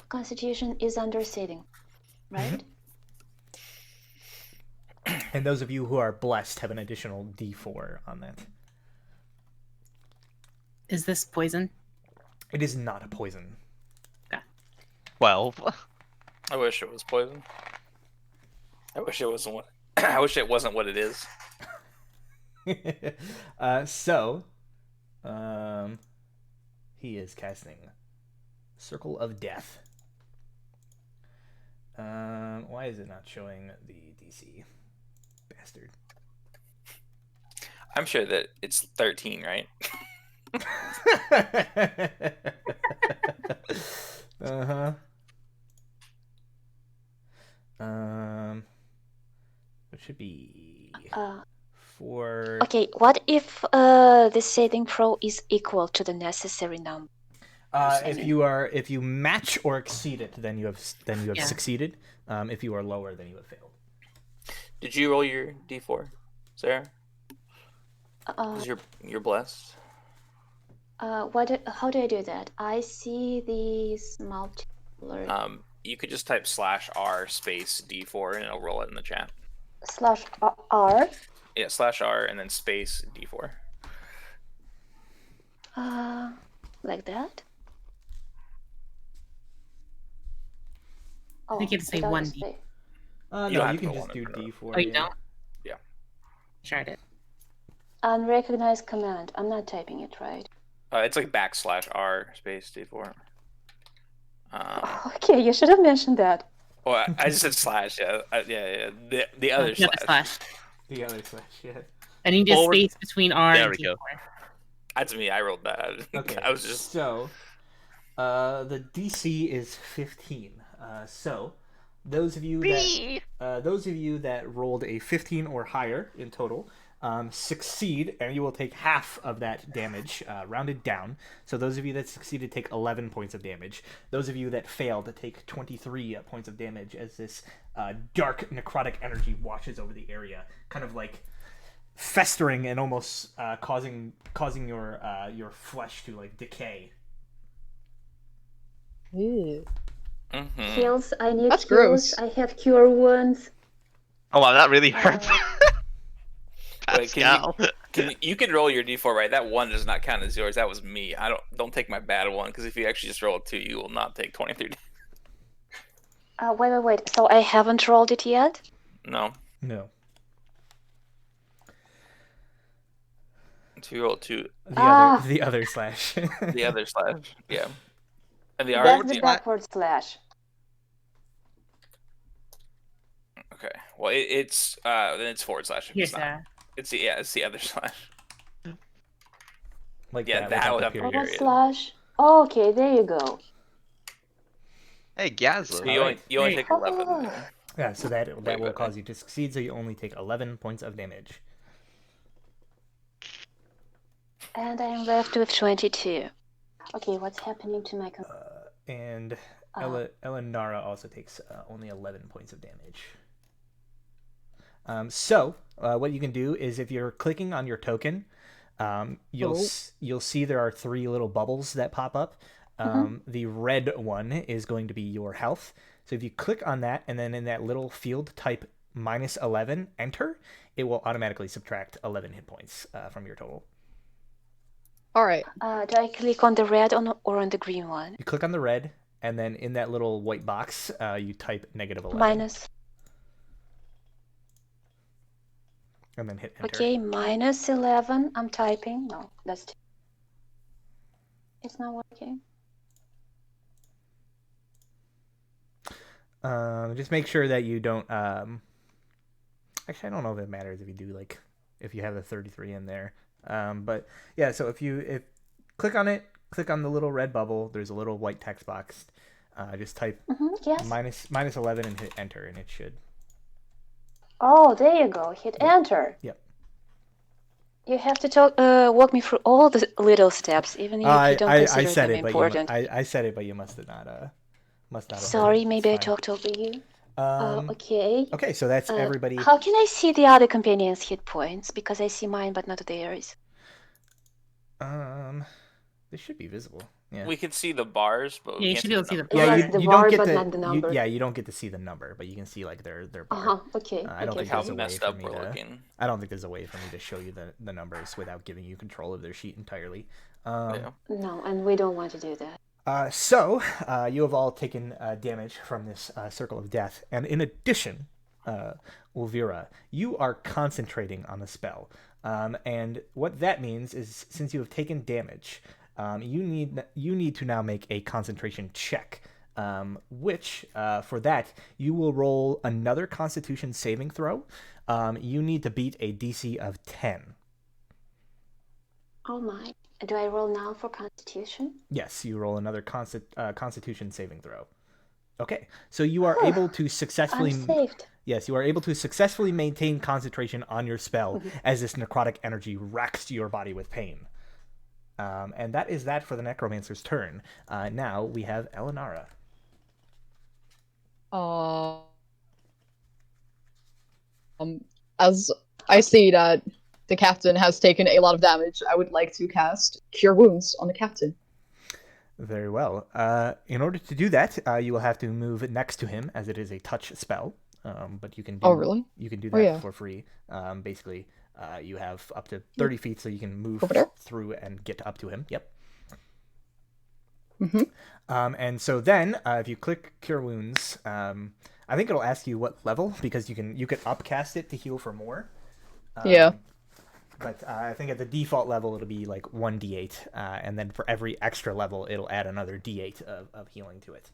Constitution is under saving, right? And those of you who are blessed have an additional D4 on that. Is this poison? It is not a poison. 12. I wish it was poison. I wish it wasn't what. I wish it wasn't what it is. He is casting Circle of Death. Why is it not showing the DC? Bastard. I'm sure that it's 13, right? Uh-huh. It should be 4. Okay, what if the saving throw is equal to the necessary number? If you match or exceed it, then you have Yeah. succeeded. If you are lower, then you have failed. Did you roll your D4, Sarah? Because you're blessed. How do I do that? I see these multiple You could just type /R space D4 and it'll roll it in the chat. /R. Yeah, /R and then space D4. Like that. I think you have to say without a 1D. space. No, You don't have you to can go just on do it, D4. Oh, you don't? Yeah. Tried it. Unrecognized command. I'm not typing it right. It's like /R space D4. Okay, you should have mentioned that. Well, I just said slash. Yeah, yeah. The other The other slash. The other slash, yeah. And you need a Forward. space between R There and we go. D4. That's me. I rolled that. Okay. I was just. So, the DC is 15. So, those of you that rolled a 15 or higher in total succeed, and you will take half of that damage, rounded down. So those of you that succeeded take 11 points of damage. Those of you that failed take 23 points of damage as this dark necrotic energy washes over the area, kind of like festering and almost causing your flesh to like decay. Ew. Mm-hmm. Heals. I need That's heals. gross. I have cure wounds. Oh wow, that really hurts. Wait, Pascal. you can roll your D4, right? That 1 does not count as yours. That was me. Don't take my bad one, because if you actually just roll a 2, you will not take 23. Wait. So I haven't rolled it yet? No. No. So you roll 2. The other slash. The other slash. Yeah. And the That's R. the backward slash. Okay. Well, it's then it's forward slash. If Here's it's not. that. It's the other slash. Like Yeah, that, that without would the have to be period. period. Slash. Oh, okay, there you go. Hey, So Gazza. you only Great. take 11. Oh. There. Yeah, so that Wait, will wait. cause you to succeed, so you only take 11 points of damage. And I am left with 22. Okay, what's happening to my... And Elenara also takes only 11 points of damage. So what you can do is if you're clicking on your token, you'll see there are 3 little bubbles that pop up. The red one is going to be your health. So if you click on that and then in that little field type -11, enter, it will automatically subtract 11 hit points from your total. All right. do I click on the red or on the green one? You click on the red, and then in that little white box, you type -11. Minus. And then hit enter. Okay, -11. I'm typing. No, that's... It's not working. Just make sure that you don't. Actually, I don't know if it matters if you do if you have the 33 in there. But yeah, so if click on it, click on the little red bubble. There's a little white text box. Just type Yes. -11 and hit enter, and it should. Oh, there you go. Hit enter. Yep. You have to walk me through all the little steps, even if you don't consider I said them it, important. but I said it, but you must have not. Must not have. Sorry, maybe I Fine. talked over you. Um, Okay. Okay, so that's everybody. How can I see the other companions' hit points? Because I see mine, but not theirs. They should be visible. Yeah. We can see the bars, but Yeah, we you can't should see be able to see the number. Yeah, Yes, the you bar, don't get but the, not the number. you don't get to see the number, but you can see their bar. Okay. I don't okay. think How there's a way messed for up me we're to. looking. I don't think there's a way for me to show you the numbers without giving you control of their sheet entirely. Yeah. No, and we don't want to do that. So you have all taken damage from this circle of death, and in addition, Olvira, you are concentrating on the spell, and what that means is since you have taken damage, you need to now make a concentration check. Which for that you will roll another Constitution saving throw. You need to beat a DC of 10. Oh my. Do I roll now for Constitution? Yes, you roll another Constitution saving throw. Okay, so you are able to successfully. I'm saved. Yes, you are able to successfully maintain concentration on your spell as this necrotic energy racks your body with pain. And that is that for the Necromancer's turn. Now we have Elenara. As I see that the captain has taken a lot of damage, I would like to cast Cure Wounds on the captain. Very well. In order to do that, you will have to move next to him, as it is a touch spell. But you can do. Oh, really? You can do that yeah. for free. Basically, you have up to 30 feet, so you can move Over there? through and get up to him. Yep. Mm-hmm. And so then, if you click Cure Wounds, I think it'll ask you what level, because you can upcast it to heal for more. Yeah. But I think at the default level, it'll be like 1d8. And then for every extra level, it'll add another d8 of healing to it.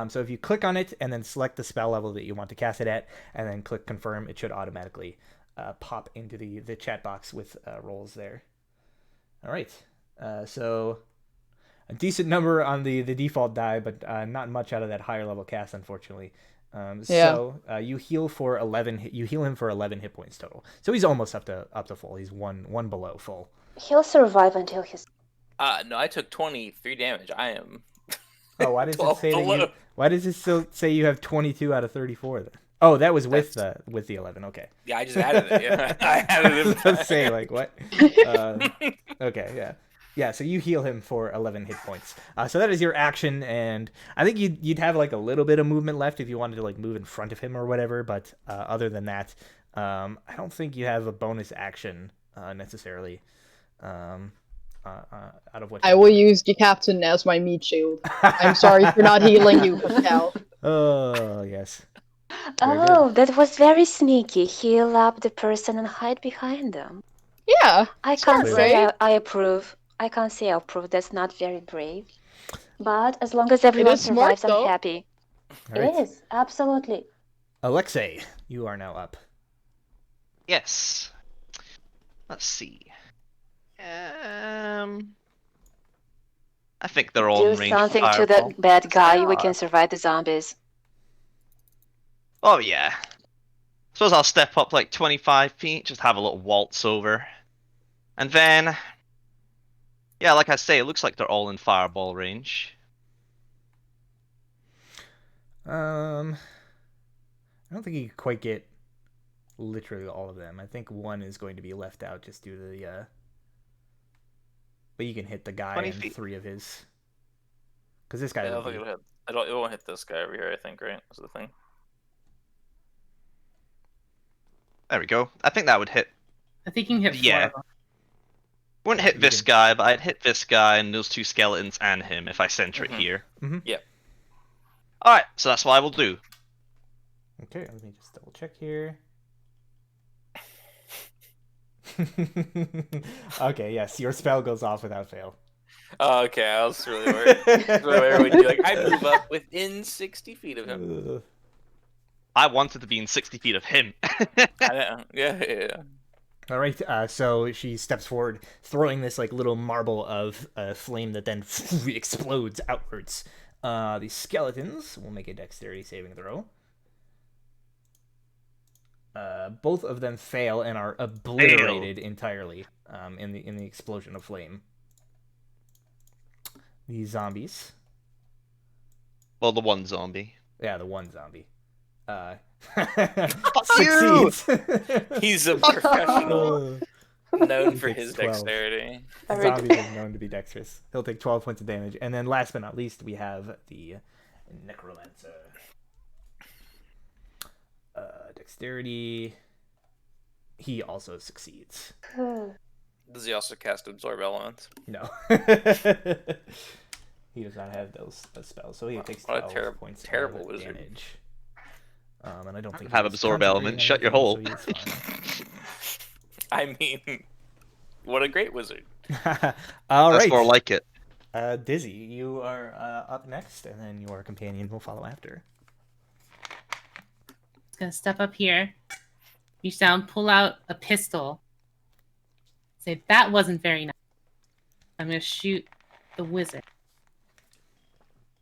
So if you click on it and then select the spell level that you want to cast it at, and then click confirm, it should automatically pop into the chat box with rolls there. All right. So a decent number on the default die, but not much out of that higher level cast, unfortunately. So you heal for 11. You heal him for 11 hit points total. So he's almost up to full. He's one below full. He'll survive until he's... No, I took 23 damage. I am. Oh, why does it say that below. you? Why does it still say you have 22 out of 34? Then? Oh, that was with the 11. Okay. Yeah, I just added it. Yeah. I added it. Let's say like what? Okay, yeah. Yeah, so you heal him for 11 hit points. So that is your action, and I think you'd have like a little bit of movement left if you wanted to like move in front of him or whatever. But other than that, I don't think you have a bonus action necessarily. Out of what I will use the captain as my meat shield. I'm sorry for not healing you, Pascal. Oh yes. Very good. Oh, that was very sneaky. Heal up the person and hide behind them. Yeah. I can't Clever. say I approve. I can't say I approve. That's not very brave. But as long as everyone is smart, survives, I'm though. happy. All right. It is, absolutely. Alexei, you are now up. Yes. Let's see. I think they're all Do in range of something to fireball. that bad guy. We are. can survive the zombies. Oh yeah. Suppose I'll step up like 25 feet, just have a little waltz over. And then, yeah, like I say, it looks like they're all in fireball range. I don't think you could quite get literally all of them. I think one is going to be left out just due to the. But you can hit the guy 20 and feet. 3 of his. Because this guy. I don't would think be... it'll hit. It won't hit this guy over here. I think, right? That's the thing. There we go. I think that would hit. I think you can hit 4 Yeah. of them. Wouldn't hit this guy, but I'd hit this guy and those 2 skeletons and him if I center it here. Yep. Alright, so that's what I will do. Okay, let me just double check here. Okay, yes, your spell goes off without fail. Oh, okay, I was really worried. When you're like, I move up within 60 feet of him. I wanted to be in 60 feet of him. I know. Yeah. All right, so she steps forward, throwing this like little marble of flame that then explodes outwards. The skeletons will make a dexterity saving throw. Both of them fail and are obliterated entirely in the explosion of flame. The zombies. Well, the one zombie. Yeah, the one zombie. Fuck you! He's a professional, known He for takes his 12. dexterity. The zombie is known to be dexterous. He'll take 12 points of damage. And then last but not least, we have the Necromancer. Dexterity. He also succeeds. Does he also cast Absorb Elements? No. He does not have those spells, so he takes What a 12 points terrible of wizard. damage. And I don't think Have he was Absorb Element, concentrating shut your anything, hole. so he is I mean, what a great wizard. fine. All That's right. more like it. Dizzy, you are up next, and then your companion will follow after. Just gonna step up here, reach down, pull out a pistol. Say that wasn't very nice. I'm gonna shoot the wizard.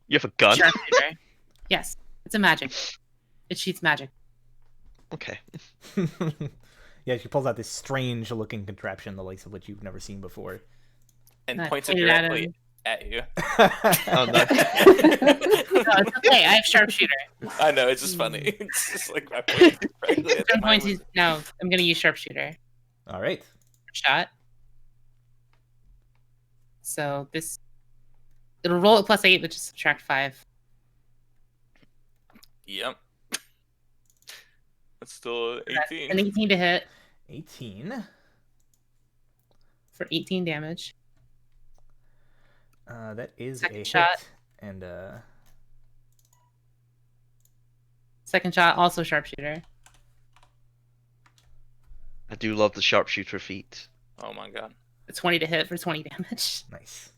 You have a gun? Sharpshooter. Yes, it's a magic. It shoots magic. Okay. Yeah, she pulls out this strange-looking contraption, the likes of which you've never seen before. And I points it pointed at directly him. at you. Oh, no. No, it's okay. I have sharpshooter. I know, it's just funny. It's just like my point directly at I'm my going to wizard. no. I'm gonna use sharpshooter All right. shot. So this it'll roll at +8, but just subtract 5. Yep. That's still That's 18. an 18 to hit 18. for 18 damage. That is Second a shot. hit. And Second shot, also sharpshooter. I do love the sharpshooter feat. Oh my god. A 20 to hit for 20 damage. nice.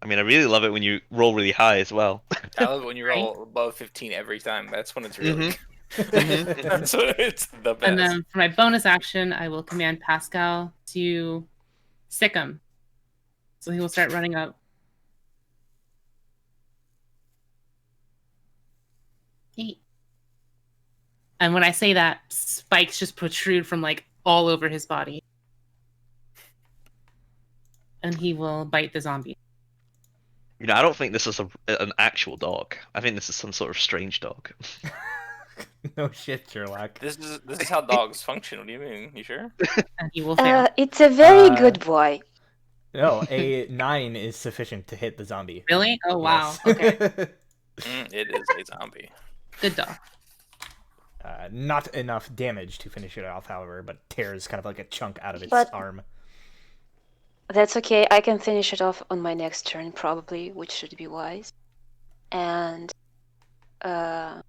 I mean, I really love it when you roll really high as well. I love it when you roll above 15 every time. That's when it's really Mhm. That's when it's the best. And then for my bonus action, I will command Pascal to sick him. So he will start running up. 8. And when I say that, spikes just protrude from like all over his body. And he will bite the zombie. You know, I don't think this is an actual dog. I think this is some sort of strange dog. No shit, Sherlock. This is how dogs function. What do you mean? You sure? And he will fail. It's a very Uh, good boy. No, a 9 is sufficient to hit the zombie. Really? Oh, wow. Yes. Okay. It is a zombie. Good dog. Not enough damage to finish it off, however, but tears kind of like a chunk out of its But- arm. That's okay. I can finish it off on my next turn, probably, which should be wise. And I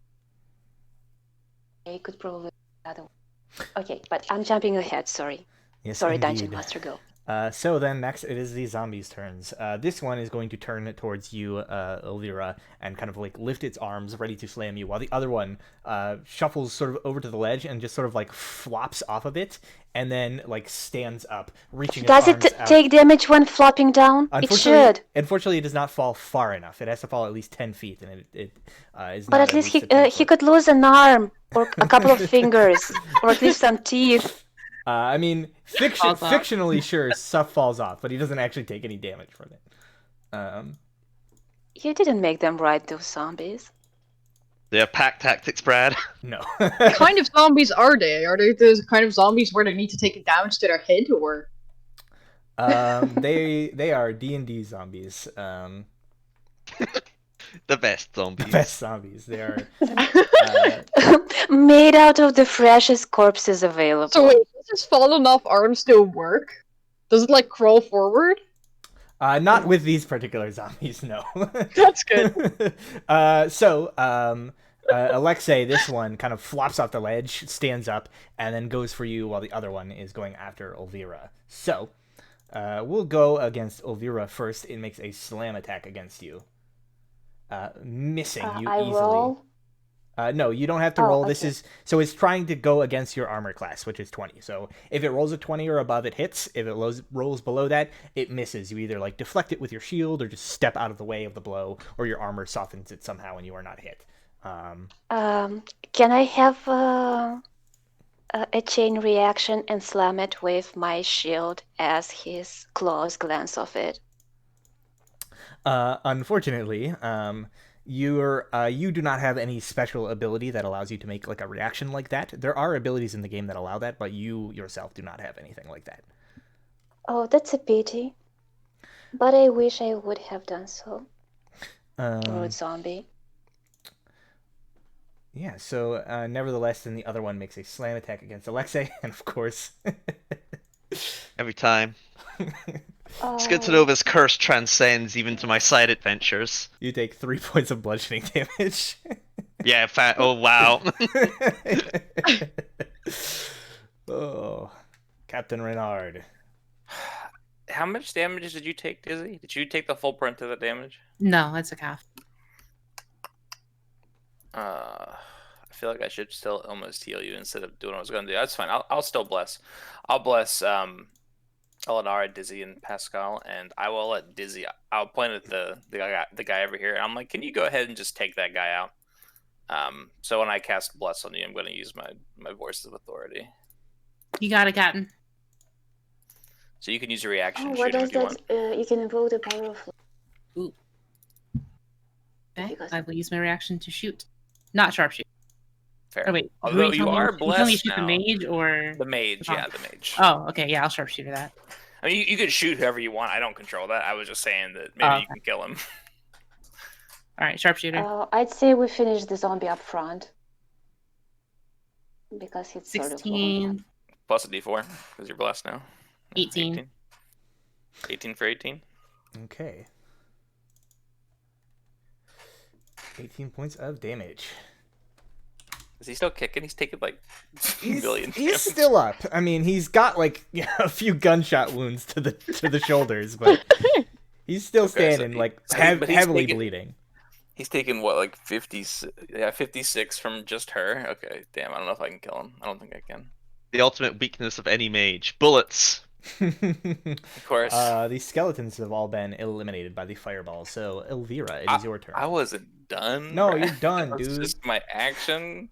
could probably other. Okay, but I'm jumping ahead. Sorry, Yes, sorry, indeed. Dungeon Master, go. So then next it is the zombies' turns. This one is going to turn towards you, Elvira, and kind of like lift its arms ready to slam you, while the other one shuffles sort of over to the ledge and just sort of like flops off of it, and then like stands up, reaching its Does arms it out. take damage when flopping down? It should. Unfortunately, it does not fall far enough. It has to fall at least 10 feet, and it is But not at least least he could lose an arm or a couple of fingers or at least some teeth. I mean, fictionally, sure, stuff falls off, but he doesn't actually take any damage from it. You didn't make them ride those zombies. They're pack tactics, Brad. No. What kind of zombies are they? Are they the kind of zombies where they need to take damage to their head, or? They are D&D zombies. The best zombies. The best zombies. They are made out of the freshest corpses available. So wait, does this fallen off arm still work? Does it like crawl forward? not with these particular zombies, no. That's good. Alexei, this one kind of flops off the ledge, stands up, and then goes for you while the other one is going after Olvira. So, we'll go against Olvira first. It makes a slam attack against you. Missing you I easily. roll? No, you don't have to roll. Okay. This is so it's trying to go against your armor class, which is 20. So if it rolls a 20 or above, it hits. If it rolls below that, it misses. You either like deflect it with your shield or just step out of the way of the blow, or your armor softens it somehow and you are not hit. Can I have a chain reaction and slam it with my shield as his claws glance off it? Unfortunately, you do not have any special ability that allows you to make like a reaction like that. There are abilities in the game that allow that, but you yourself do not have anything like that. Oh, that's a pity. But I wish I would have done so. Rude zombie. Yeah, so nevertheless, then the other one makes a slam attack against Alexei, and of course... Every time. It's good to know this curse transcends even to my side adventures. You take 3 points of bludgeoning damage. Yeah, oh wow. Oh, Captain Renard. How much damage did you take, Dizzy? Did you take the full brunt of the damage? No, it's a calf. I feel like I should still almost heal you instead of doing what I was going to do. That's fine. I'll still bless. I'll bless Elinara, Dizzy, and Pascal, and I will let Dizzy. I'll point at the guy over here, and I'm like, can you go ahead and just take that guy out? So when I cast bless on you, I'm going to use my voice of authority. You got it, Captain. So you can use your reaction. Oh, And what shoot him does if you that? want. You can invoke the power of. Ooh. Okay, Because- I will use my reaction to shoot. Not sharpshoot. Fair. Oh, wait. Although you you tell are me, you tell me blessed shoot now. the mage or... The mage, yeah, the mage. Oh, okay, yeah, I'll sharpshooter that. I mean, you could shoot whoever you want. I don't control that. I was just saying that maybe you can kill him. Alright, sharpshooter. I'd say we finish the zombie up front. Because he's sort of 16, Plus a d4, because you're blessed now. 18. 18 for 18. Okay. 18 points of damage. Is he still kicking? He's taking like He's million. He's still up. I mean, he's got like a few gunshot wounds to the shoulders, but he's still standing, but he's heavily taking- bleeding. He's taking what, like 56 from just her? Okay, damn, I don't know if I can kill him. I don't think I can. The ultimate weakness of any mage. Bullets. Of course. The skeletons have all been eliminated by the fireball, so Elvira, it is your turn. I wasn't done. No, Brad. you're done, That's dude. just my action.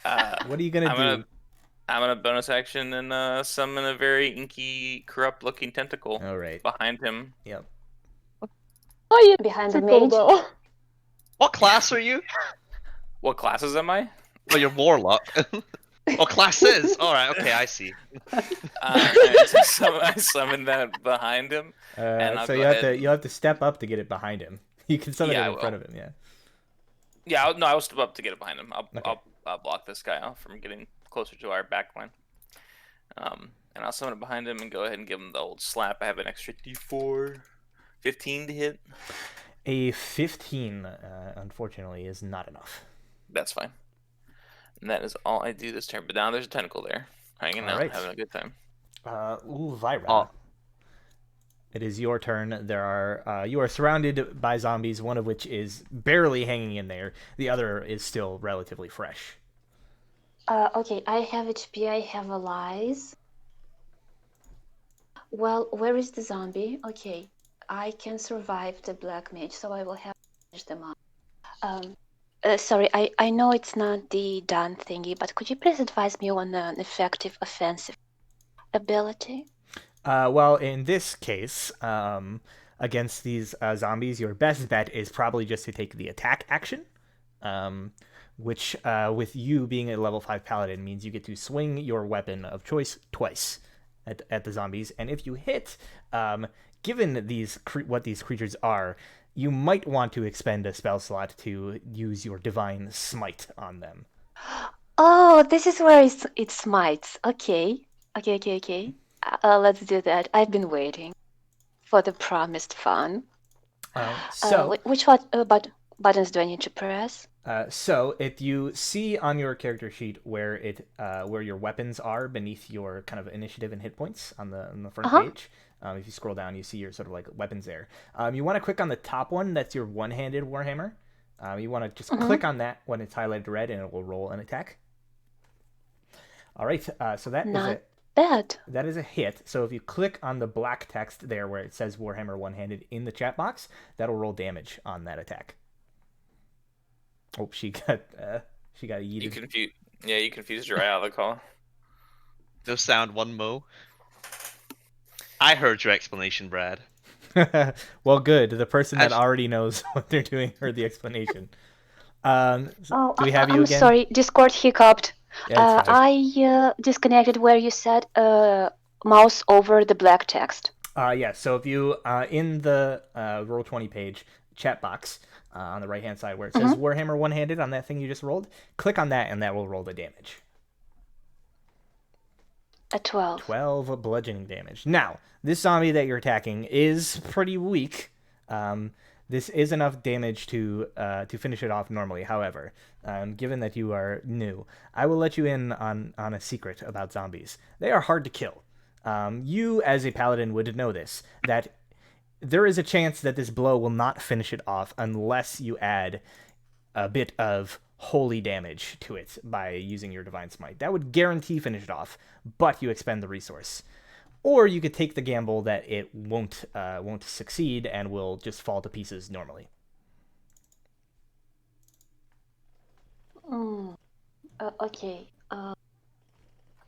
What are you gonna do? I'm gonna bonus action and summon a very inky, corrupt-looking tentacle All right. behind him. Yep. Oh yeah, behind the cool mage. though. What class are you? What classes am I? Oh, you're warlock. Oh, classes. All right. Okay, I see. So I summon that behind him. And I'll So go you have ahead. to step up to get it behind him. You can summon Yeah, it I in will. front of him. Yeah. Yeah, I will step up to get it behind him. Okay. I'll block this guy off from getting closer to our back line. And I'll summon it behind him and go ahead and give him the old slap. I have an extra d4, 15 to hit. A 15, unfortunately, is not enough. That's fine. And that is all I do this turn. But now there's a tentacle there, hanging All out, right. having a good time. Ulvira. Oh. It is your turn. You are surrounded by zombies, one of which is barely hanging in there. The other is still relatively fresh. Okay, I have HP, I have allies. Well, where is the zombie? Okay, I can survive the black mage, so I will have to finish them up. Sorry, I know it's not the done thingy, but could you please advise me on an effective offensive ability? Well, in this case, against these zombies, your best bet is probably just to take the attack action, which, with you being a level 5 paladin, means you get to swing your weapon of choice twice at the zombies. And if you hit, given what these creatures are, you might want to expend a spell slot to use your divine smite on them. Oh, this is where it smites. Okay. Let's do that. I've been waiting for the promised fun. Which buttons do I need to press? So if you see on your character sheet where your weapons are beneath your kind of initiative and hit points on the front page, if you scroll down, you see your sort of like weapons there. You want to click on the top one. That's your one-handed warhammer. You want to just click on that when it's highlighted red, and it will roll an attack. All right. So that is a hit. So if you click on the black text there where it says Warhammer one-handed in the chat box, that'll roll damage on that attack. Oh, she got yeeted. You confused your eye out of the call. Does sound one mo. I heard your explanation, Brad. Well, good. The person that already knows what they're doing heard the explanation. Do we have you I'm again? Sorry, Discord hiccuped. Yeah, I disconnected where you said mouse over the black text. Yeah. So if you in the Roll20 page chat box on the right hand side where it says Warhammer one-handed on that thing you just rolled, click on that and that will roll the damage. A 12. 12 bludgeoning damage. Now, this zombie that you're attacking is pretty weak. This is enough damage to finish it off normally. However, given that you are new, I will let you in on a secret about zombies. They are hard to kill. You, as a paladin, would know this, that there is a chance that this blow will not finish it off unless you add a bit of holy damage to it by using your divine smite. That would guarantee finish it off, but you expend the resource. Or you could take the gamble that it won't succeed and will just fall to pieces normally. Okay.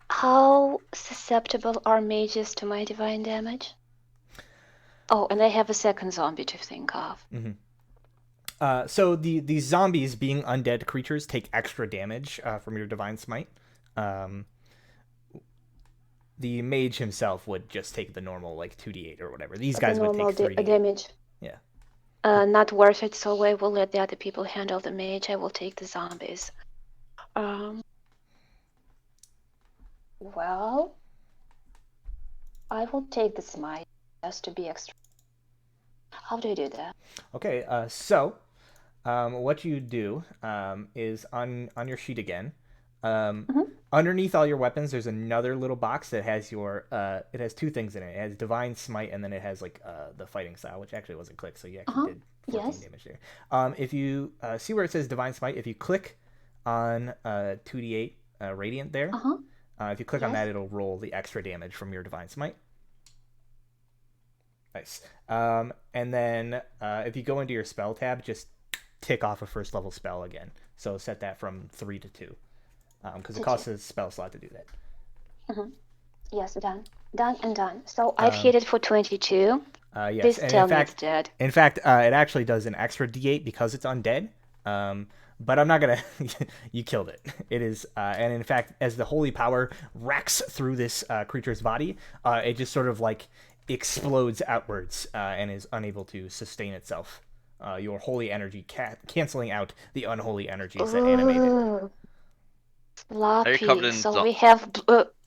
How susceptible are mages to my divine damage? Oh, and I have a second zombie to think of. So the zombies, being undead creatures, take extra damage from your divine smite. The mage himself would just take the normal, like, 2d8 or whatever. These guys would take 3d8. Damage. Yeah. Not worth it, so I will let the other people handle the mage. I will take the zombies. Well, I will take the smite just to be extra. How do I do that? Okay, so what you do is on your sheet again, underneath all your weapons, there's another little box that has it has two things in it. It has divine smite, and then it has like the fighting style, which actually wasn't clicked, so you actually did 14 damage there. If you see where it says divine smite, if you click on 2d8 radiant there, if you click on that, it'll roll the extra damage from your divine smite. Nice. And then if you go into your spell tab, just tick off a first level spell again. So set that from 3 to 2. Because it costs a spell slot to do that. Yes, done. So I've hit it for 22. Yes. Please tell me it's dead. In fact, it actually does an extra d8 because it's undead. But I'm not gonna. You killed it. It is, and in fact, as the holy power racks through this creature's body, it just sort of like explodes outwards and is unable to sustain itself. Your holy energy canceling out the unholy energies that animate it. Sloppy. So we have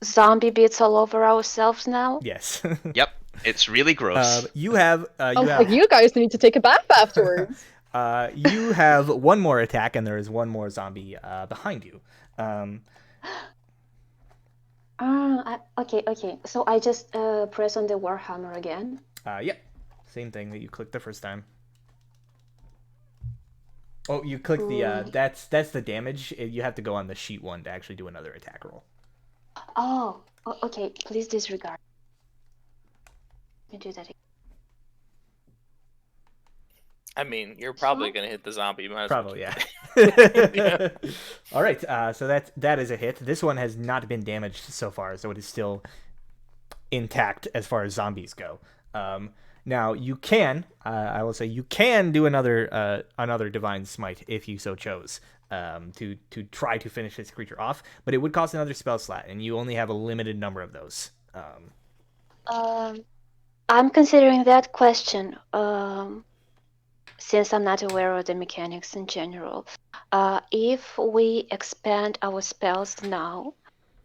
zombie bits all over ourselves now? Yes. Yep. It's really gross. You guys need to take a bath afterwards. You have one more attack, and there is one more zombie behind you. Okay. So I just press on the Warhammer again. Yep. Same thing that you clicked the first time. Oh, you click the that's the damage. You have to go on the sheet 1 to actually do another attack roll. Oh, okay. Please disregard. Let me do that again. I mean, you're probably gonna hit the zombie. You might as well Probably, yeah. Yeah. All right, so that is a hit. This one has not been damaged so far, so it is still intact as far as zombies go. Now you can, I will say, you can do another divine smite if you so chose, to try to finish this creature off, but it would cost another spell slot, and you only have a limited number of those. I'm considering that question. Since I'm not aware of the mechanics in general, if we expand our spells now,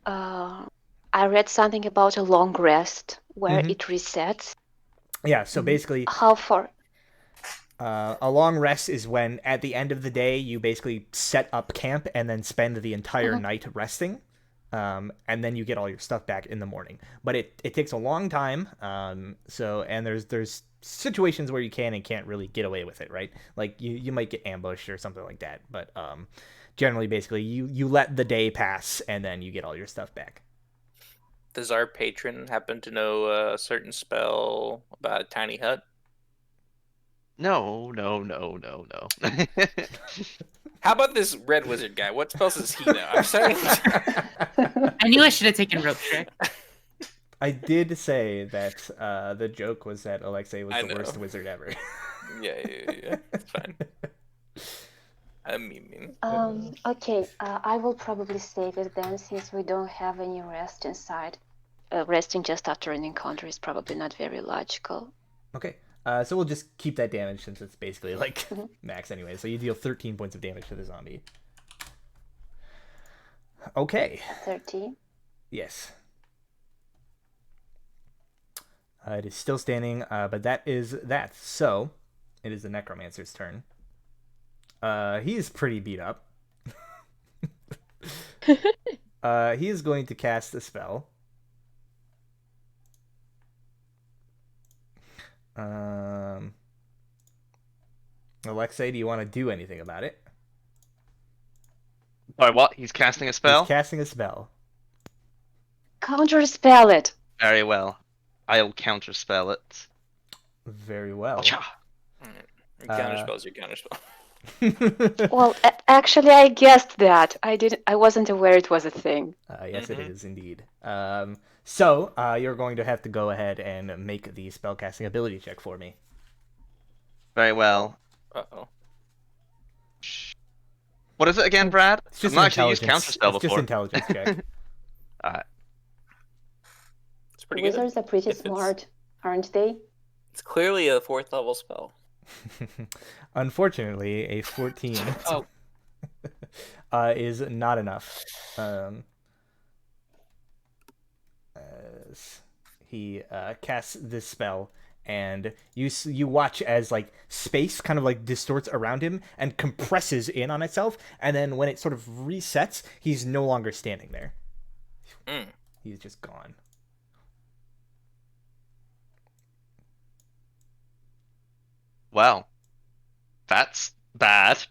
I read something about a long rest where it resets. Yeah, so basically, How far? a long rest is when at the end of the day you basically set up camp and then spend the entire night resting, and then you get all your stuff back in the morning. But it takes a long time. And there's situations where you can and can't really get away with it, right? Like you might get ambushed or something like that. But generally, basically, you let the day pass and then you get all your stuff back. Does our patron happen to know a certain spell about a tiny hut? No. How about this red wizard guy? What spells does he know? I'm sorry. I knew I should have taken rope trick. I did say that the joke was that Alexei was I the know. worst wizard ever. Yeah. It's fine. I'm memeing. Okay, I will probably save it then, since we don't have any rest inside. Resting just after an encounter is probably not very logical. Okay. So we'll just keep that damage since it's basically like max anyway. So you deal 13 points of damage to the zombie. Okay. 13. Yes. It is still standing, but that is that. So it is the Necromancer's turn. He is pretty beat up. He is going to cast a spell. Alexei, do you want to do anything about it? Sorry, what? He's casting a spell? He's casting a spell. Counterspell it. Very well. I'll counterspell it. Very well. Acha. Your counterspell's your counterspell. Well, actually, I guessed that. I wasn't aware it was a thing. Yes, it is indeed. So you're going to have to go ahead and make the spellcasting ability check for me. Very well. Uh-oh. What is it again, Brad? It's just I've not actually used intelligence. counterspell It's just before. intelligence check. Alright. It's pretty good. Wizards are pretty smart, aren't they? It's clearly a 4th level spell. Unfortunately, a 14 Oh. is not enough. As he casts this spell, and you watch as like space kind of like distorts around him and compresses in on itself, and then when it sort of resets, he's no longer standing there. He's just gone. Well, that's bad.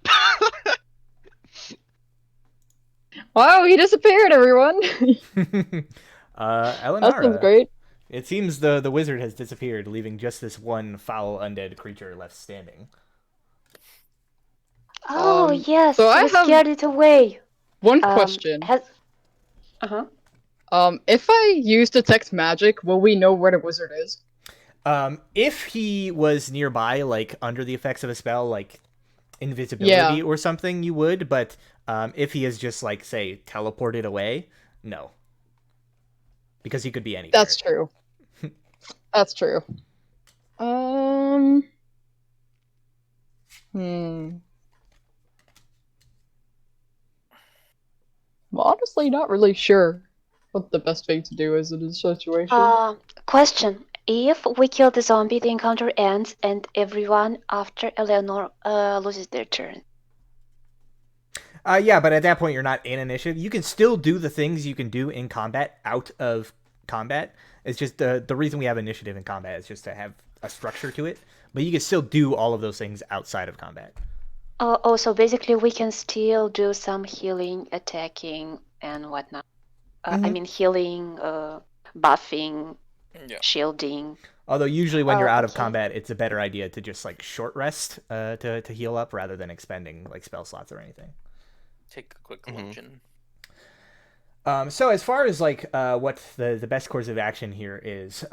Wow, he disappeared, everyone. Eleonora, That sounds great. it seems the wizard has disappeared, leaving just this one foul undead creature left standing. Oh, yes, so I we have- scared it away. One question. Uh-huh. If I use detect magic, will we know where the wizard is? If he was nearby, like under the effects of a spell, like invisibility or something, you would. But if he is just like, say, teleported away, no, because he could be anywhere. That's true. That's true. I'm honestly not really sure what the best thing to do is in this situation. Question. If we kill the zombie, the encounter ends, and everyone after Eleanor loses their turn. Yeah, but at that point, you're not in initiative. You can still do the things you can do in combat out of combat. It's just the reason we have initiative in combat is just to have a structure to it. But you can still do all of those things outside of combat. Oh, so basically we can still do some healing, attacking, and whatnot. I mean, healing, buffing, Yeah. shielding. Although usually when you're out of Okay. combat, it's a better idea to just like short rest to heal up rather than expending like spell slots or anything. Take a quick luncheon. So as far as like what the best course of action here is,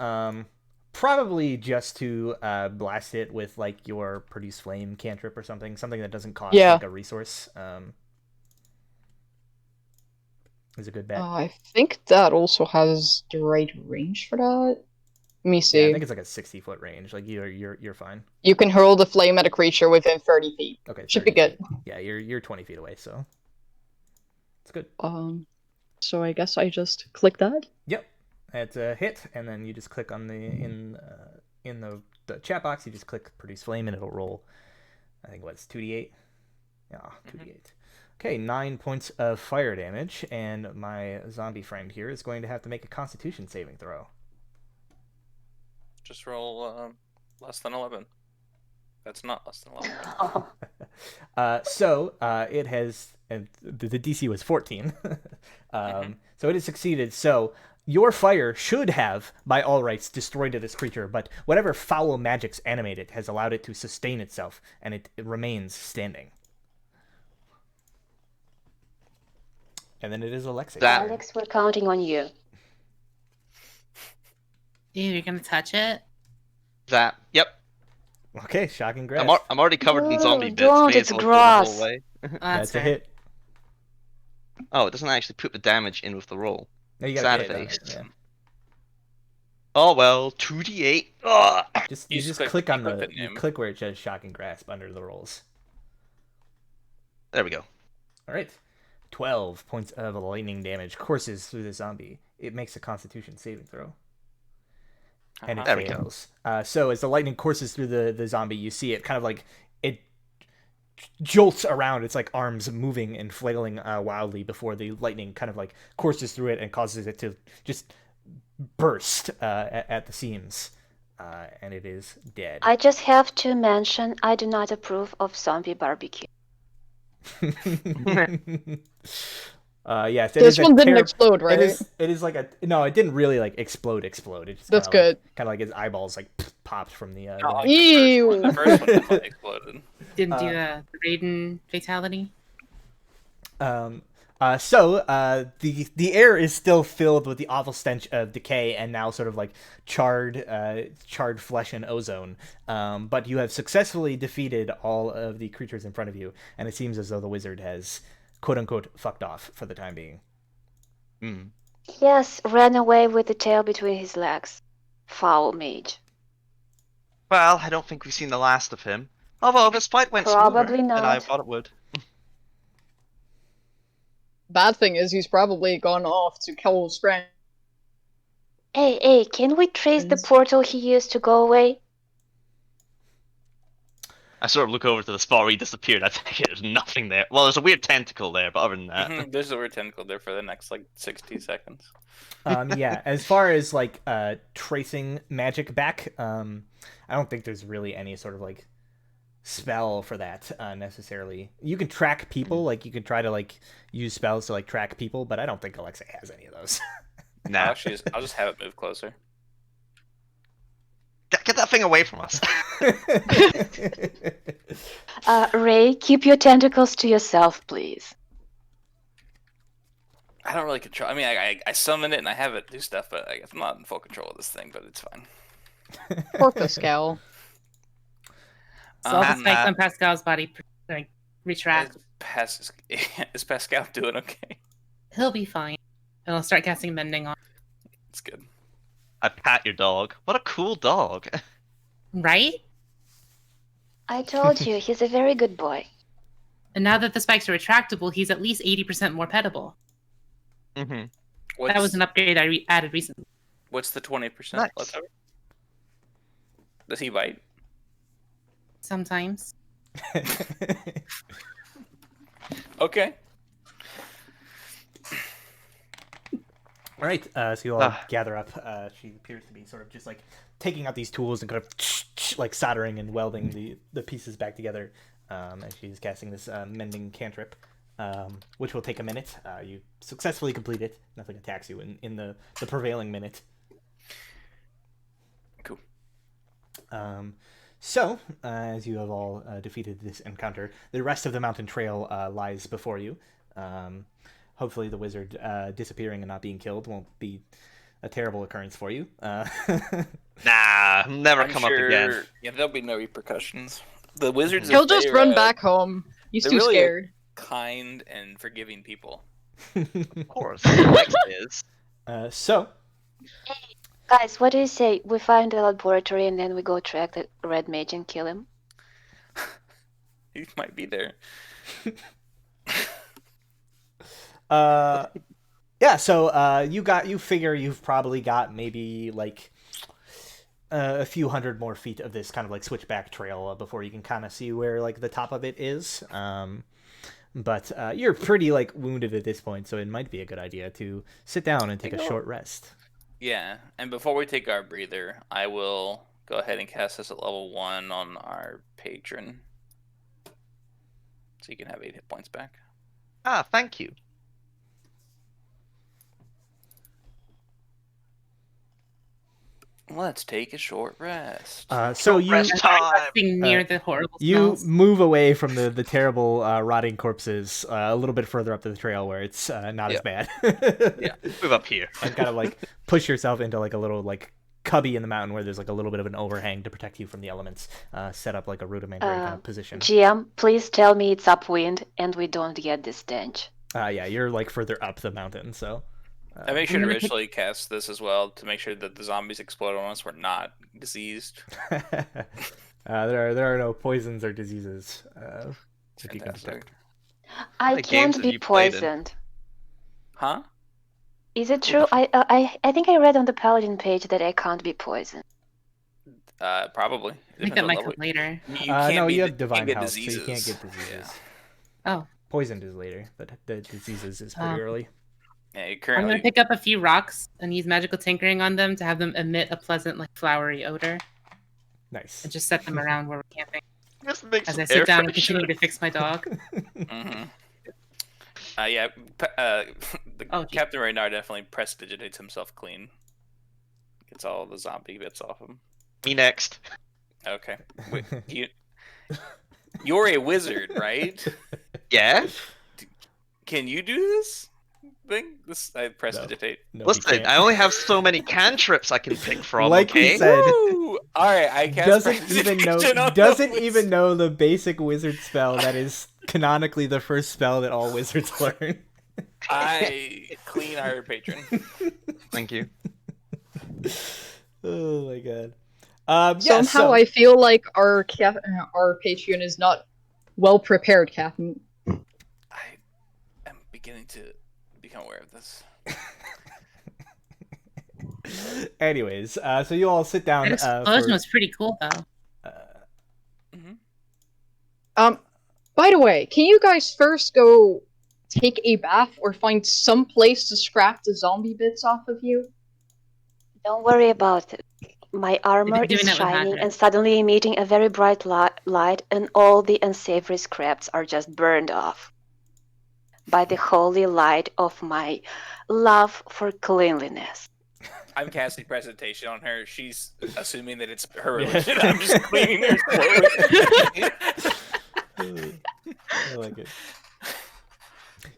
probably just to blast it with like your produce flame cantrip or something that doesn't cost like a resource. Is a good bet. I think that also has the right range for that. Let me see. Yeah, I think it's like a 60-foot range. Like you're fine. You can hurl the flame at a creature within 30 feet. Okay, Should be 30 good. feet. Yeah, you're 20 feet away, so it's good. So I guess I just click that. Yep, it's a hit, and then you just click on the in the chat box. You just click produce flame, and it'll roll. I think what's 2d8. Yeah, 2d8. Okay, 9 points of fire damage, and my zombie friend here is going to have to make a Constitution saving throw. Just roll less than 11. That's not less than 11. So it has, and the DC was 14. So it has succeeded. So your fire should have, by all rights, destroyed this creature, but whatever foul magics animate it has allowed it to sustain itself, and it remains standing. And then it is Alexei. Alex, we're counting on you. Dude, you're gonna touch it? Yep. Okay, shocking grasp. I'm already covered in zombie bits. don't, May it's as well go the whole grass. way. That's a hit. Oh, it doesn't actually put the damage in with the roll. No, you Sad gotta hit face. it. Yeah. Oh well, 2d8. Ugh. You just click on you click where it says shocking grasp under the rolls. There we go. All right. 12 points of lightning damage courses through the zombie. It makes a Constitution saving throw. And it fails. So as the lightning courses through the zombie, you see it kind of like it jolts around. It's like arms moving and flailing wildly before the lightning kind of like courses through it and causes it to just burst at the seams. And it is dead. I just have to mention I do not approve of zombie barbecue. Yes, this one didn't explode, right? It is like no, it didn't really like explode. It just that's good. Kind of like his eyeballs like popped from the. Ew. The first one definitely exploded. Didn't do the Raiden fatality. So the air is still filled with the awful stench of decay and now sort of like charred flesh and ozone. But you have successfully defeated all of the creatures in front of you, and it seems as though the wizard has quote unquote fucked off for the time being. Yes, ran away with the tail between his legs. Foul mage. Well, I don't think we've seen the last of him. Although this fight went Probably smoother than I not. thought it would. Bad thing is he's probably gone off to kill Scran. Hey, can we trace the portal he used to go away? I sort of look over to the spot where he disappeared. I think there's nothing there. Well, there's a weird tentacle there, but other than that... There's a weird tentacle there for the next, like, 60 seconds. Yeah, as far as, like, tracing magic back, I don't think there's really any sort of, like, spell for that, necessarily. You can track people, like, you can try to, like, use spells to, like, track people, but I don't think Alexei has any of those. Nah. I'll just have it move closer. Get that thing away from us. Ray, keep your tentacles to yourself, please. I don't really control. I mean, I summon it and I have it do stuff, but I'm not in full control of this thing. But it's fine. Poor Pascal. So all the spikes on Pascal's body like retract. Is Pascal doing okay? He'll be fine. And I'll start casting mending on. It's good. I pat your dog. What a cool dog. Right? I told you, he's a very good boy. And now that the spikes are retractable, he's at least 80% more pettable. Mm-hmm. That was an upgrade I added recently. What's the 20% Nice. leftover? Does he bite? Sometimes. Okay. All right, so you all gather up. She appears to be sort of just like taking out these tools and kind of like soldering and welding the pieces back together as she's casting this mending cantrip, which will take a minute. You successfully complete it. Nothing attacks you in the prevailing minute. Cool. So, as you have all defeated this encounter, the rest of the mountain trail lies before you. Hopefully the wizard disappearing and not being killed won't be a terrible occurrence for you. Nah, never I'm come sure, up again. Yeah, there'll be no repercussions. The wizards. He'll just run back home. He's they're too really scared. Kind and forgiving people. Of course, Alexei is. So, Guys, what do you say? We find the laboratory and then we go track the red mage and kill him. He might be there. Yeah, so you figure you've probably got maybe like a few hundred more feet of this kind of like switchback trail before you can kind of see where like the top of it is. But you're pretty like wounded at this point, so it might be a good idea to sit down and take a short rest. Yeah, and before we take our breather, I will go ahead and cast this at level 1 on our patron. So you can have 8 hit points back. Ah, thank you. Let's take a short rest. So you Rest time. Resting near the horrible you smells. move away from the terrible rotting corpses a little bit further up the trail where it's not as bad. Yeah. Move up here. And kind of like push yourself into like a little like cubby in the mountain where there's like a little bit of an overhang to protect you from the elements. Set up like a rudimentary kind of position. GM, please tell me it's upwind and we don't get this stench. Yeah, you're like further up the mountain, so. I make sure to originally cast this as well to make sure that the zombies explode on us. We're not diseased. There are no poisons or diseases. If you can Fantastic. detect. I the games can't that be you played in? poisoned. Huh? Is it true? I think I read on the paladin page that I can't be poisoned. Probably. I think that might come later. You can't No, be, you have you divine can't get health, diseases. so you can't get diseases. Yeah. Oh, Poisoned is later, but the diseases is pretty early. Yeah, you I'm currently. gonna pick up a few rocks and use magical tinkering on them to have them emit a pleasant, like flowery odor, Nice. and just set them around where we're camping. Just make As some I sit air down and freshener. continue to fix my dog. Mm-hmm. Yeah. The Oh, gee. Captain Reynard definitely prestidigitates himself clean. Gets all the zombie bits off him. Me next. Okay. Wait, you're a wizard, right? Yeah? Can you do this thing? I prestidigitate. No, Listen, you can't. I only have so many cantrips I can pick from, Like we okay? said, Woo! All right, I cast doesn't even prestidigitation know on doesn't the even know the basic wizard spell that is canonically the first spell that all wizards learn. I clean our patron. Thank you. Oh my god. Somehow I feel like our Patreon is not well prepared, Captain. I am beginning to become aware of this. Anyways, so you all sit down. That explosion was pretty cool, though. By the way, can you guys first go take a bath or find some place to scrap the zombie bits off of you? Don't worry about it. My armor doing is that with shining Hagrid. and suddenly emitting a very bright light, and all the unsavory scraps are just burned off by the holy light of my love for cleanliness. I'm casting presentation on her. She's assuming that it's her religion. I'm just cleaning her clothes. I like it.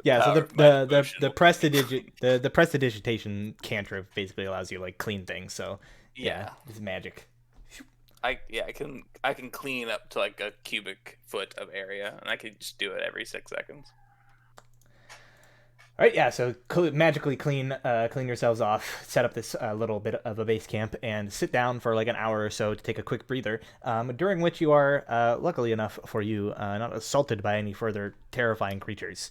Yeah, so Power of my devotion the will the prestidigitation cantrip basically allows you to like clean things. So Yeah. it's magic. I can clean up to like a cubic foot of area, and I can just do it every 6 seconds. All right, yeah. So magically clean yourselves off. Set up this little bit of a base camp and sit down for like an hour or so to take a quick breather. During which you are, luckily enough for you, not assaulted by any further terrifying creatures.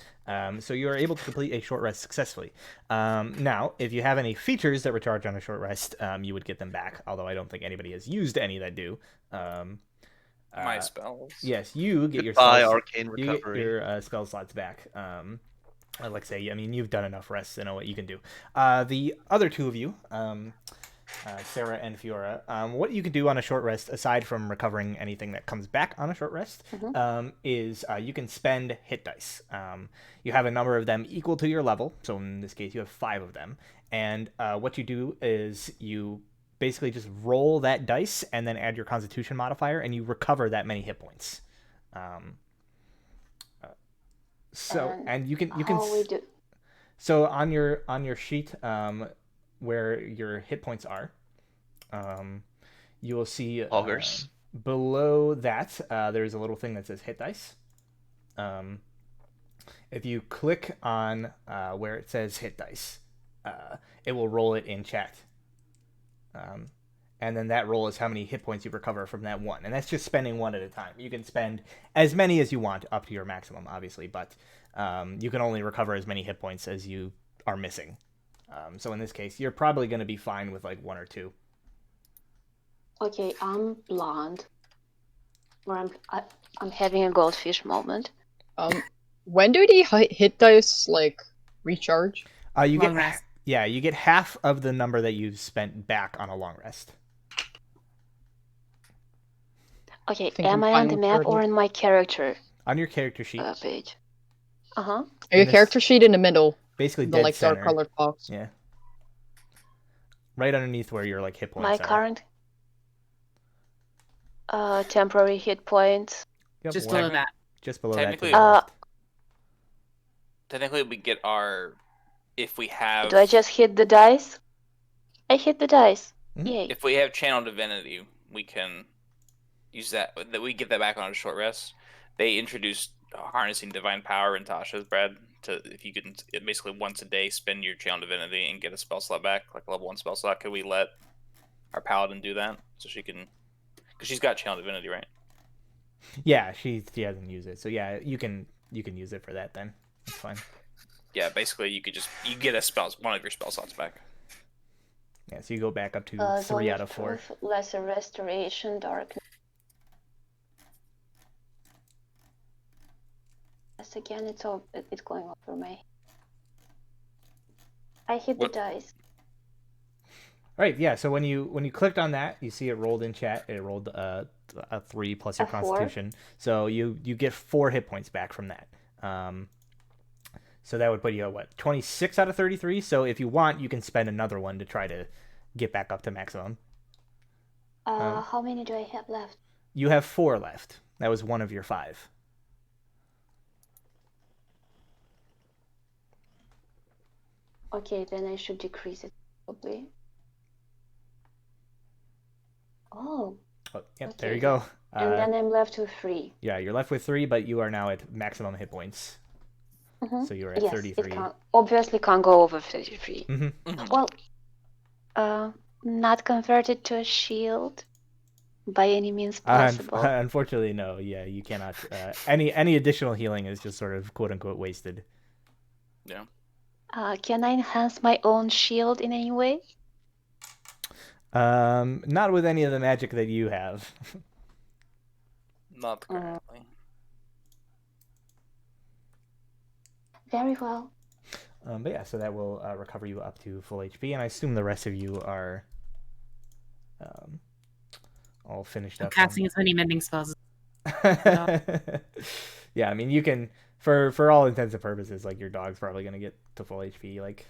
So you are able to complete a short rest successfully. Now, if you have any features that recharge on a short rest, you would get them back. Although I don't think anybody has used any that do. My spells. Yes, you get your Goodbye, spells, arcane you get recovery. your spell slots back. Alexei, I mean, you've done enough rests to know what you can do. The other two of you, Sarah and Fiora, what you can do on a short rest, aside from recovering anything that comes back on a short rest, is you can spend hit dice. You have a number of them equal to your level, so in this case you have 5 of them, and what you do is you basically just roll that dice and then add your Constitution modifier, and you recover that many hit points. And you can how we do. so on your sheet where your hit points are, you will see Augers. below that there's a little thing that says hit dice. If you click on where it says hit dice, it will roll it in chat. And then that roll is how many hit points you recover from that one. And that's just spending one at a time. You can spend as many as you want up to your maximum, obviously, but you can only recover as many hit points as you are missing. So in this case, you're probably going to be fine with like 1 or 2. Okay, I'm blonde. Or I'm having a goldfish moment. When do the hit dice like recharge? You Long get rest. Yeah, you get half of the number that you've spent back on a long rest. Okay, think am I'm I on fine the with map 30. or in my character On your character sheet, page? Your this- character sheet in the middle, basically the dead like center. dark colored box. Yeah. Right underneath where your like hit points My are. current temporary hit points. Yep, Just well, below that. just below that to Technically- the left. Technically, we get our if we have Do I just hit the dice? I hit the dice. Mhm. Yay. if we have channel divinity, we can use that. That we get that back on a short rest. They introduced harnessing divine power in Tasha's bread. To if you can basically once a day spend your channel divinity and get a spell slot back, like a level 1 spell slot. Could we let our paladin do that so she can? Because she's got channel divinity, right? Yeah, she hasn't used it, so yeah, you can use it for that then. That's fine. Yeah, basically you get one of your spell slots back. Yeah, so you go back up to Zone 3 of out of 4. Truth, Lesser Restoration, Darkness. Yes, again, it's going over my. I hit the What- dice. All right, yeah. So when you clicked on that, you see it rolled in chat. It rolled a 3 plus your A 4? Constitution, so you get 4 hit points back from that. So that would put you at what, 26 out of 33. So if you want, you can spend another one to try to get back up to maximum. How many do I have left? You have 4 left. That was one of your 5. Okay, then I should decrease it probably. Oh, Oh, yep, Okay, there you go. and then I'm left with 3. Yeah, you're left with 3, but you are now at maximum hit points. Mhm. So you're at Yes, 33. it obviously can't go over 33. Mm-hmm. Well, not converted to a shield by any means possible. Unfortunately, no. Yeah, you cannot. Any additional healing is just sort of quote unquote wasted. Yeah. Can I enhance my own shield in any way? Not with any of the magic that you have. Not currently. Very well. But yeah, so that will recover you up to full HP, and I assume the rest of you are all finished up. Casting as many mending spells. Yeah, I mean, you can, for all intents and purposes, like your dog's probably gonna get to full HP like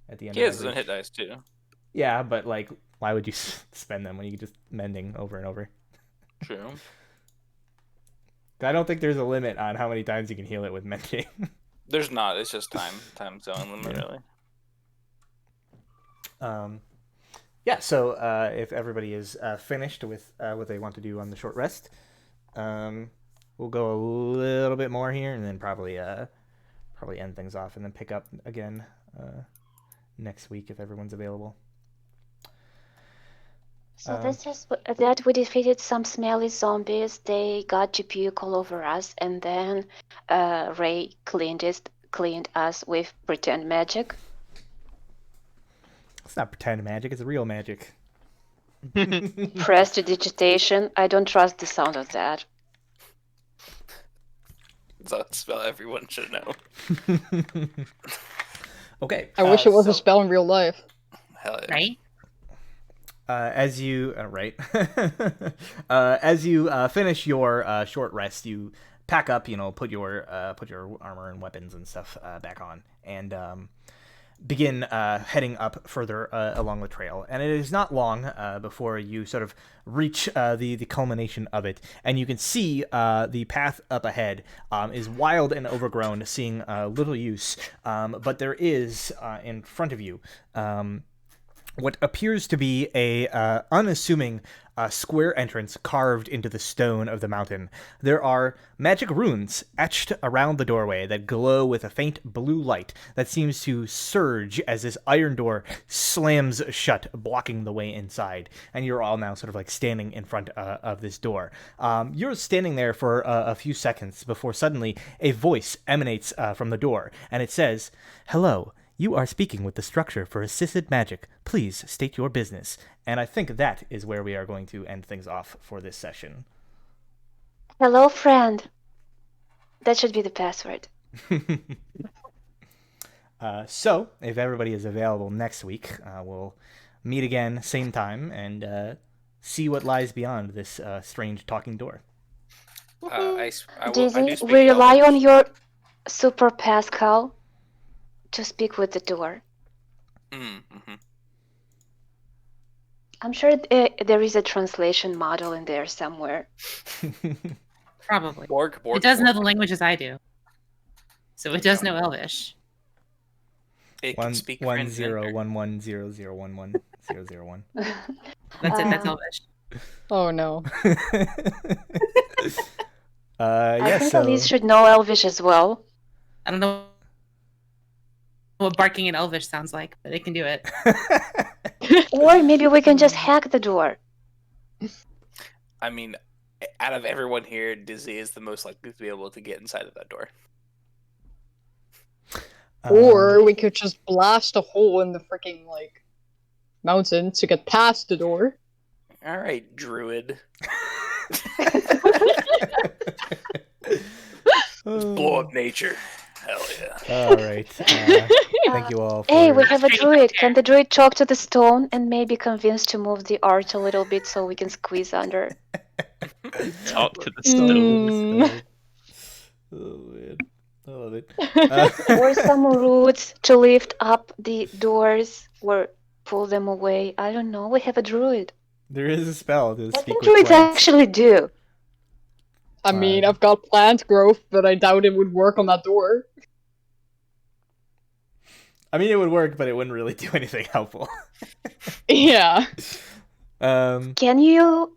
at the end. He of has his own every... hit dice too. Yeah, but like, why would you spend them when you can just mending over and over? True. I don't think there's a limit on how many times you can heal it with mending. There's not. It's just time zone limit, Yeah. really. Yeah, so if everybody is finished with what they want to do on the short rest, we'll go a little bit more here, and then probably end things off, and then pick up again next week if everyone's available. So this is that we defeated some smelly zombies. They got GPU all over us, and then Ray cleaned us with pretend magic. It's not pretend magic; it's real magic. Prestidigitation. I don't trust the sound of that. It's a spell everyone should know. Okay. I wish it was a so, spell in real life. Hell yeah. Right? As you as you finish your short rest, you pack up, put your armor and weapons and stuff back on, and begin heading up further along the trail. And it is not long before you sort of reach the culmination of it, and you can see the path up ahead is wild and overgrown, seeing little use, but there is in front of you what appears to be a unassuming square entrance carved into the stone of the mountain. There are magic runes etched around the doorway that glow with a faint blue light that seems to surge as this iron door slams shut, blocking the way inside. And you're all now sort of like standing in front of this door. You're standing there for a few seconds before suddenly a voice emanates from the door, and it says, "Hello. You are speaking with the structure for assisted magic. Please state your business." And I think that is where we are going to end things off for this session. Hello, friend. That should be the password. So, if everybody is available next week, we'll meet again, same time, and see what lies beyond this strange talking door. I do Dizzy, speak we rely Elvish. on your Super Pascal to speak with the door. Mm-hmm. I'm sure there is a translation model in there somewhere. Probably. Borg, It does know Borg. the languages I do. So it does know Elvish. It can speak 1-0-1-1-0-0-1-1-0-0-1. That's it, that's Um, Elvish. Oh no. I think Elise should know Elvish as well. I don't know what barking in Elvish sounds like, but it can do it. Or maybe we can just hack the door. I mean, out of everyone here, Dizzy is the most likely to be able to get inside of that door. Or we could just blast a hole in the freaking mountain to get past the door. All right, Druid. Blow up nature. Hell yeah. All right. Thank you all. Hey, we for- have a druid. Can the druid talk to the stone and maybe convince to move the arch a little bit so we can squeeze under? Talk to the stone. Oh man, I love it. Or some roots to lift up the doors or pull them away. I don't know. We have a druid. There is a spell to What speak can with druids plants. actually do? I mean, I've got plant growth, but I doubt it would work on that door. I mean, it would work, but it wouldn't really do anything helpful. Yeah. Can you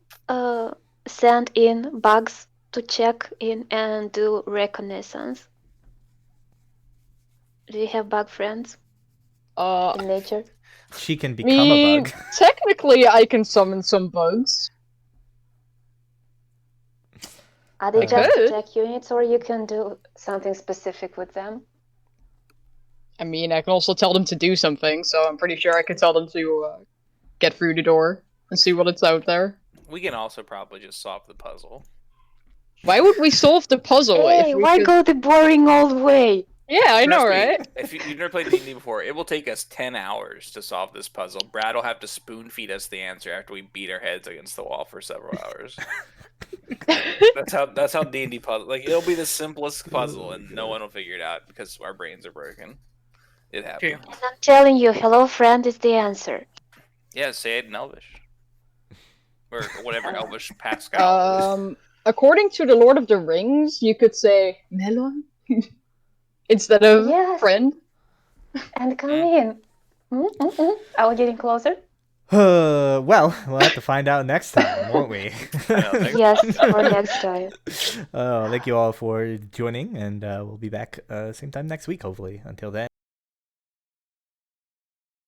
send in bugs to check in and do reconnaissance? Do you have bug friends in nature? She can become a bug. Technically, I can summon some bugs. Are they I just could. attack units, or you can do something specific with them? I mean, I can also tell them to do something, so I'm pretty sure I could tell them to get through the door and see what it's out there. We can also probably just solve the puzzle. Why would we solve the puzzle Hey, if we why could... go the boring old way? Yeah, I know, Trust me, right? If you've never played D&D before, it will take us 10 hours to solve this puzzle. Brad will have to spoon feed us the answer after we beat our heads against the wall for several hours. That's how D&D puzzle. Like, it'll be the simplest puzzle, and no one will figure it out because our brains are broken. It happens. True. And I'm telling you, hello friend is the answer. Yeah, say it in Elvish. Or whatever Elvish Pascal is. According to the Lord of the Rings, you could say melon instead of Yes. friend. And come in. Are we getting closer? Well, we'll have to find out next time, won't we? Yes, for next time. Thank you all for joining, and we'll be back same time next week, hopefully. Until then.